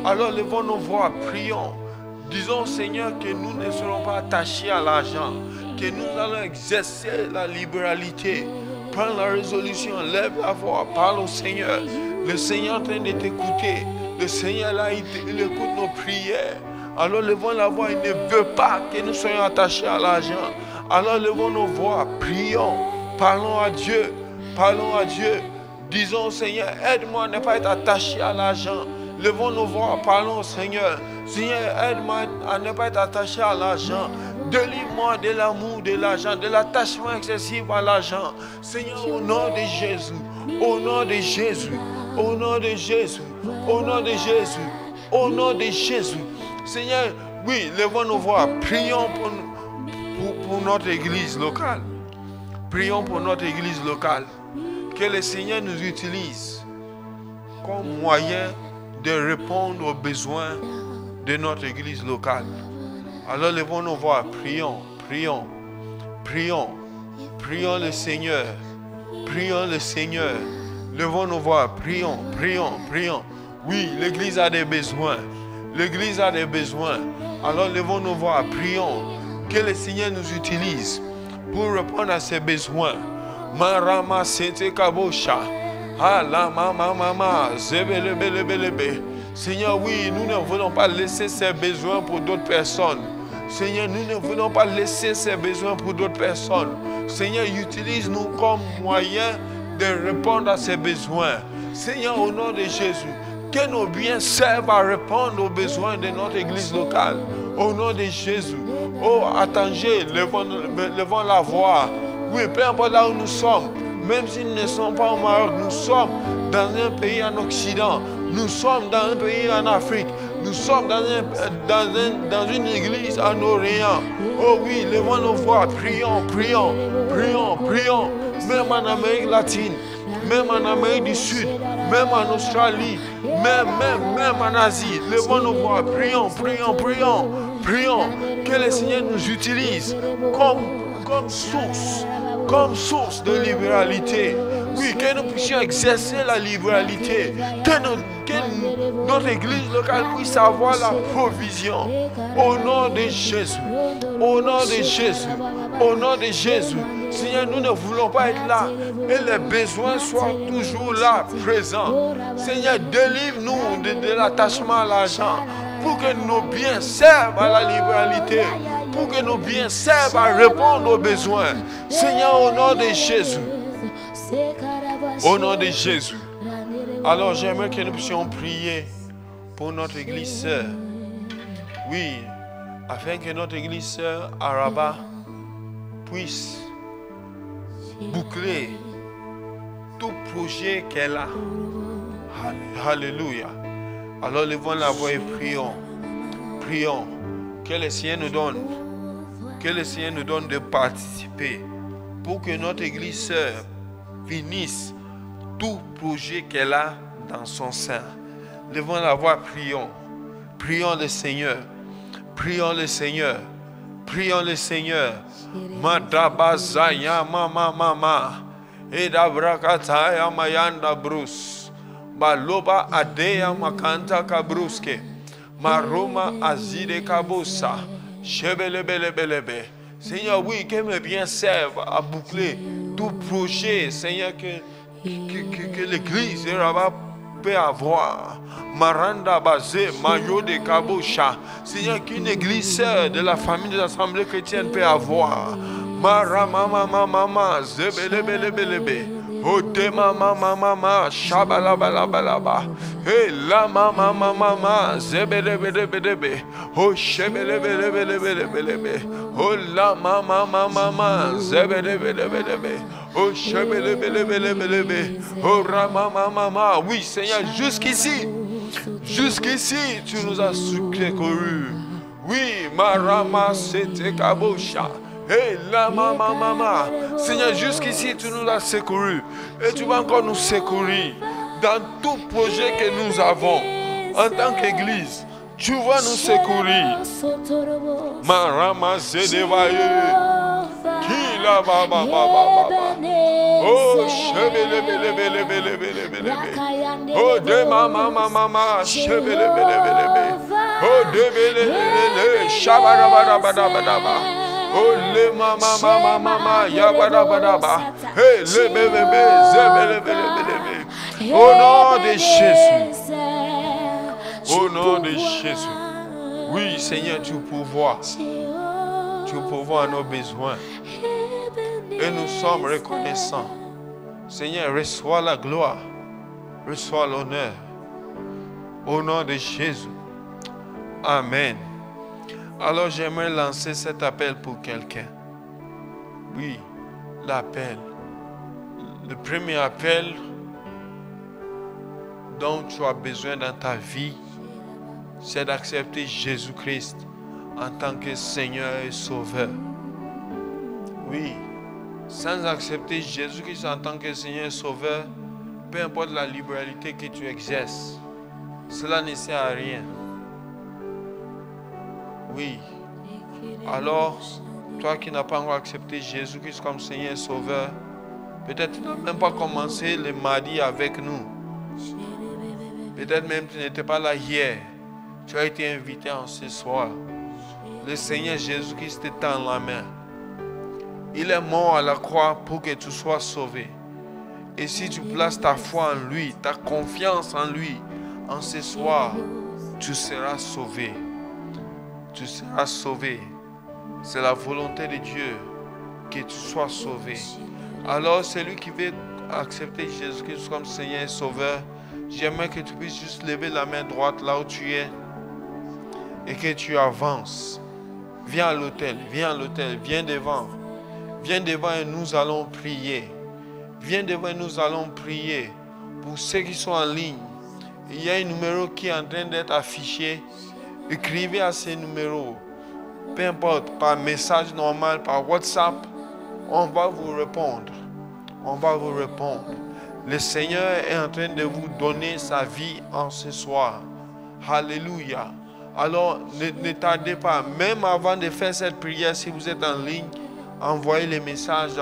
Alors levons nos voix, prions. Disons Seigneur que nous ne serons pas attachés à l'argent, que nous allons exercer la libéralité. Prends la résolution, lève la voix, parle au Seigneur. Le Seigneur est en train de t'écouter. Le Seigneur là, il écoute nos prières. Alors levons la voix, il ne veut pas que nous soyons attachés à l'argent. Alors levons nos voix, prions, parlons à Dieu, parlons à Dieu. Disons Seigneur, aide-moi à ne pas être attaché à l'argent. Levons nos voix, parlons au Seigneur. Seigneur, aide-moi à ne pas être attaché à l'argent. Délivre-moi de l'amour de l'argent, de l'attachement excessif à l'argent. Seigneur, au nom de Jésus, au nom de Jésus, au nom de Jésus, au nom de Jésus, au nom de Jésus. Seigneur, oui, levons nos voix, prions pour notre église locale. Prions pour notre église locale. Que le Seigneur nous utilise comme moyen de répondre aux besoins de notre église locale. Alors levons nos voix, prions, prions, prions, prions le Seigneur, prions le Seigneur. Levons nos voix, prions, prions, prions. Oui, l'église a des besoins. L'église a des besoins. Alors levons nos voix, prions. Que le Seigneur nous utilise pour répondre à ses besoins. Marama sete kabosha. Allah mama zebelebelebelebe. Seigneur, oui, nous ne voulons pas laisser ces besoins pour d'autres personnes. Seigneur, nous ne voulons pas laisser ces besoins pour d'autres personnes. Seigneur, utilise-nous comme moyen de répondre à ces besoins. Seigneur, au nom de Jésus, Que nos biens servent à répondre aux besoins de notre église locale. Au nom de Jésus. Oh, à Tanger, levons la voix. Oui, peu importe là où nous sommes. Même si nous ne sommes pas au Maroc, nous sommes dans un pays en Occident. Nous sommes dans un pays en Afrique. Nous sommes dans une église en Orient. Oh oui, levons nos voix. Prions, prions, prions, prions. Même en Amérique latine. Même en Amérique du Sud, même en Australie, même en Asie. Levons nos voix, prions, prions, prions, prions. Que le Seigneur nous utilise comme source de libéralité. Oui, que nous puissions exercer la libéralité. Que notre église locale puisse avoir la provision. Au nom de Jésus. Au nom de Jésus. Au nom de Jésus. Seigneur, nous ne voulons pas être là et les besoins soient toujours là, présents. Seigneur, délivre-nous de l'attachement à l'argent pour que nos biens servent à la libéralité, pour que nos biens servent à répondre aux besoins. Seigneur, au nom de Jésus. Au nom de Jésus. Alors, j'aimerais que nous puissions prier pour notre église sœur. Oui, afin que notre église sœur à Rabat puisse boucler tout projet qu'elle a. Alléluia. Alors levons la voix et prions. Prions. Que le Seigneur nous donne. Que le Seigneur nous donne de participer pour que notre église sœur finisse tout projet qu'elle a dans son sein. Levons la voix, prions. Prions le Seigneur. Prions le Seigneur. Prions le Seigneur. Madabazaya mama. Edabrakataya mayanda brus. Baloba adeya makanta kabruske. Maroma azide kabosa. Chebelebelebelebe. Seigneur, oui, que mes biens servent à boucler tout projet, Seigneur, que l'église de Rabat peut avoir. Maranda Bazé, Mayo de Kabosha. Seigneur, qu'une église sœur de la famille de l'Assemblée chrétienne peut avoir. Maramama, Zebelebelebelebe. Ode mama, Shabalabalaba. Hey, la mama, Zebelebelebelebe. Oh, Shebelebelebelebe. Oh, la mama, Zebelebelebelebe. Oh, Shebelebelebelebe. Oh, Ramama. Oui, Seigneur, jusqu'ici, tu nous as secourus. Oui, Marama, c'était Kabosha. Hey, la mama. Seigneur, jusqu'ici, tu nous as secourus. Et tu vas encore nous secourir dans tout projet que nous avons en tant qu'église. Tu vas nous secourir. Marama, c'est dévaillé. Qui la baba. Oh, chebelebelebelebelebelebe. Oh, de mama, chebelebelebelebe. Oh, de belebele, shabarabadabadabadaba. Oh, le mama, yabadabadaba. Hey, le bébé, zebelebelebelebe. Au nom de Jésus. Au nom de Jésus. Oui, Seigneur, tu pourvois. Tu pourvois à nos besoins. Et nous sommes reconnaissants. Seigneur, reçois la gloire. Reçois l'honneur. Au nom de Jésus. Amen. Alors j'aimerais lancer cet appel pour quelqu'un. Oui, l'appel. Le premier appel dont tu as besoin dans ta vie, c'est d'accepter Jésus-Christ en tant que Seigneur et Sauveur. Oui, sans accepter Jésus-Christ en tant que Seigneur et Sauveur, peu importe la libéralité que tu exerces, cela ne sert à rien. Oui. Alors, toi qui n'as pas encore accepté Jésus-Christ comme Seigneur et Sauveur, peut-être tu n'as même pas commencé le mardi avec nous. Peut-être même tu n'étais pas là hier. Tu as été invité en ce soir. Le Seigneur Jésus-Christ te tend la main. Il est mort à la croix pour que tu sois sauvé. Et si tu places ta foi en lui, ta confiance en lui, en ce soir, tu seras sauvé. Tu seras sauvé. C'est la volonté de Dieu que tu sois sauvé. Alors celui qui veut accepter Jésus-Christ comme Seigneur et Sauveur, J'aimerais que tu puisses juste lever la main droite là où tu es et que tu avances. Viens à l'autel, viens devant. Viens devant et nous allons prier. Viens devant et nous allons prier. Pour ceux qui sont en ligne, il y a un numéro qui est en train d'être affiché. Écrivez à ce numéro. Peu importe, par message normal, par WhatsApp, on va vous répondre. On va vous répondre. Le Seigneur est en train de vous donner sa vie en ce soir. Alléluia. Alors, ne tardez pas. Même avant de faire cette prière, si vous êtes en ligne, envoyez les messages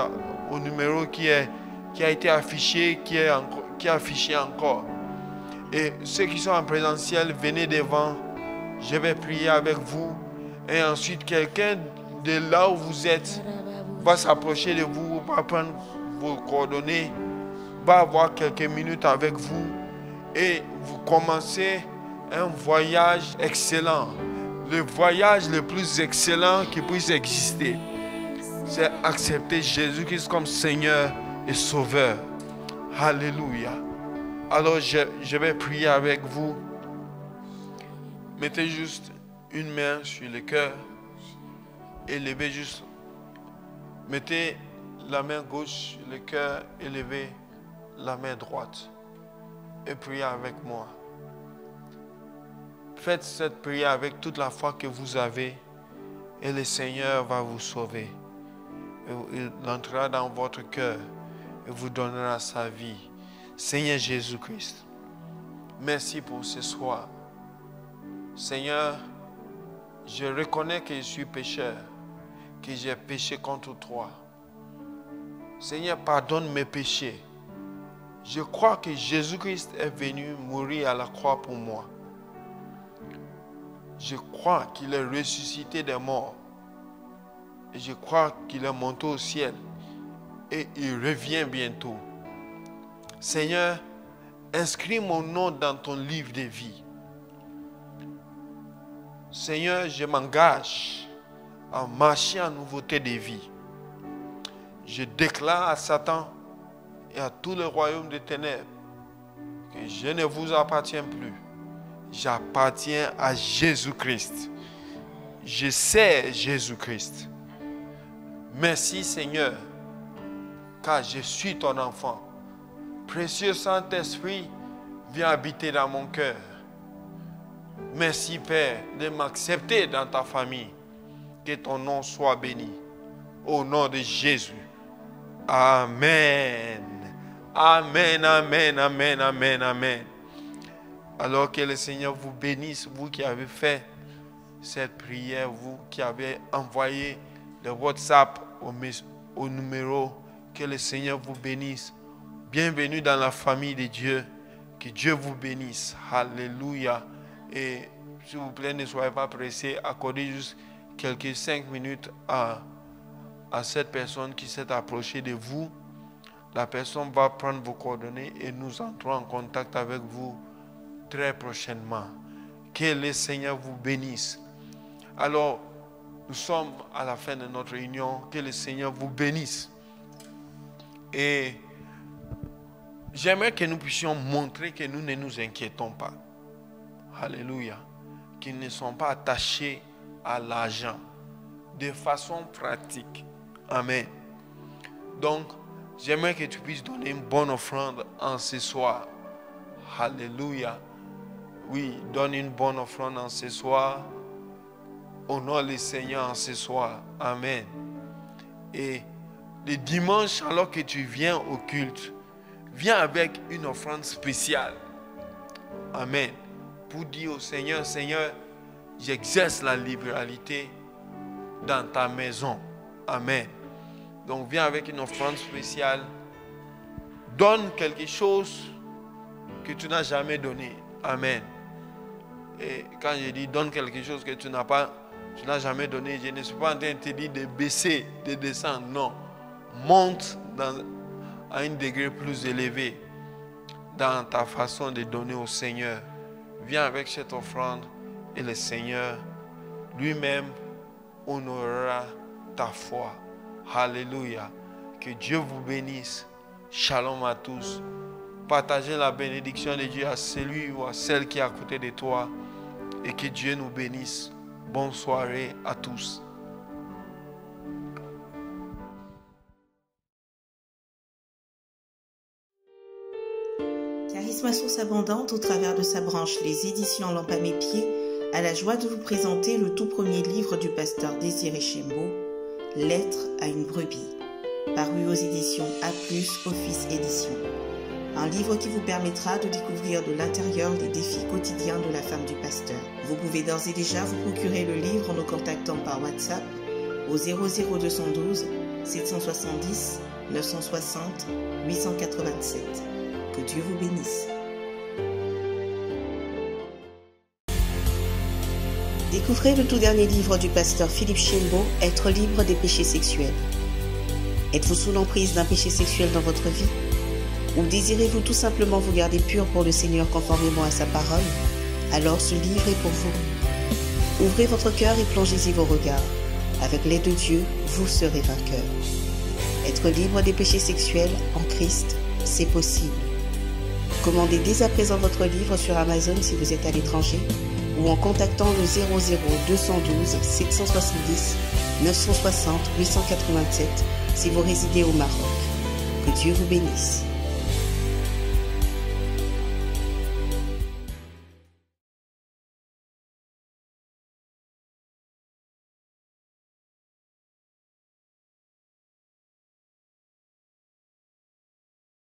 au numéro qui a été affiché, qui est affiché encore. Et ceux qui sont en présentiel, venez devant. Je vais prier avec vous. Et ensuite, quelqu'un de là où vous êtes va s'approcher de vous, va prendre vos coordonnées, va avoir quelques minutes avec vous. Et vous commencez un voyage excellent. Le voyage le plus excellent qui puisse exister, c'est accepter Jésus-Christ comme Seigneur et Sauveur. Alléluia. Alors je vais prier avec vous. Mettez juste une main sur le cœur et levez juste. Mettez la main gauche sur le cœur et levez la main droite. Et priez avec moi. Faites cette prière avec toute la foi que vous avez et le Seigneur va vous sauver. Il entrera dans votre cœur et vous donnera sa vie. Seigneur Jésus-Christ, merci pour ce soir. Seigneur, je reconnais que je suis pécheur, que j'ai péché contre toi. Seigneur, pardonne mes péchés. Je crois que Jésus-Christ est venu mourir à la croix pour moi. Je crois qu'il est ressuscité des morts. Et je crois qu'il est monté au ciel. Et il revient bientôt. Seigneur, inscris mon nom dans ton livre de vie. Seigneur, je m'engage à marcher en nouveauté de vie. Je déclare à Satan et à tout le royaume des ténèbres que je ne vous appartiens plus. J'appartiens à Jésus-Christ. Je sers Jésus-Christ. Merci Seigneur, car je suis ton enfant. Précieux Saint-Esprit, viens habiter dans mon cœur. Merci Père de m'accepter dans ta famille. Que ton nom soit béni. Au nom de Jésus. Amen. Amen, amen, amen, amen, amen. Alors que le Seigneur vous bénisse, vous qui avez fait cette prière, vous qui avez envoyé le WhatsApp au numéro, que le Seigneur vous bénisse. Bienvenue dans la famille de Dieu. Que Dieu vous bénisse. Alléluia. Et s'il vous plaît, ne soyez pas pressés. Accordez juste quelques 5 minutes à cette personne qui s'est approchée de vous. La personne va prendre vos coordonnées et nous entrons en contact avec vous très prochainement. Que le Seigneur vous bénisse. Alors, nous sommes à la fin de notre réunion. Que le Seigneur vous bénisse. Et j'aimerais que nous puissions montrer que nous ne nous inquiétons pas. Alléluia. Qu'ils ne sont pas attachés à l'argent de façon pratique. Amen. Donc, j'aimerais que tu puisses donner une bonne offrande en ce soir. Alléluia. Oui, donne une bonne offrande en ce soir. Honore le Seigneur en ce soir. Amen. Et le dimanche, alors que tu viens au culte, viens avec une offrande spéciale. Amen. Pour dire au Seigneur, Seigneur, j'exerce la libéralité dans ta maison. Amen. Donc viens avec une offrande spéciale. Donne quelque chose que tu n'as jamais donné. Amen. Et quand je dis donne quelque chose que tu n'as jamais donné, je ne suis pas en train de te dire de baisser, de descendre. Non. Monte à un degré plus élevé dans ta façon de donner au Seigneur. Viens avec cette offrande et le Seigneur lui-même honorera ta foi. Alléluia. Que Dieu vous bénisse. Shalom à tous. partager la bénédiction de Dieu à celui ou à celle qui est à côté de toi. Et que Dieu nous bénisse. Bonne soirée à tous. Charisme Source Abondante, au travers de sa branche Les Éditions Lampe à mes pieds, a la joie de vous présenter le tout premier livre du pasteur Désiré Chembo, Lettre à une brebis, paru aux éditions A+, Office Édition. Un livre qui vous permettra de découvrir de l'intérieur les défis quotidiens de la femme du pasteur. Vous pouvez d'ores et déjà vous procurer le livre en nous contactant par WhatsApp au 00212 770 960 887. Que Dieu vous bénisse. Découvrez le tout dernier livre du pasteur Philippe Chembo, Être libre des péchés sexuels. Êtes-vous sous l'emprise d'un péché sexuel dans votre vie? Ou désirez-vous tout simplement vous garder pur pour le Seigneur conformément à sa parole? Alors ce livre est pour vous. Ouvrez votre cœur et plongez-y vos regards. Avec l'aide de Dieu, vous serez vainqueur. Être libre des péchés sexuels en Christ, c'est possible. Commandez dès à présent votre livre sur Amazon si vous êtes à l'étranger ou en contactant le 00212 770 960 887 si vous résidez au Maroc. Que Dieu vous bénisse.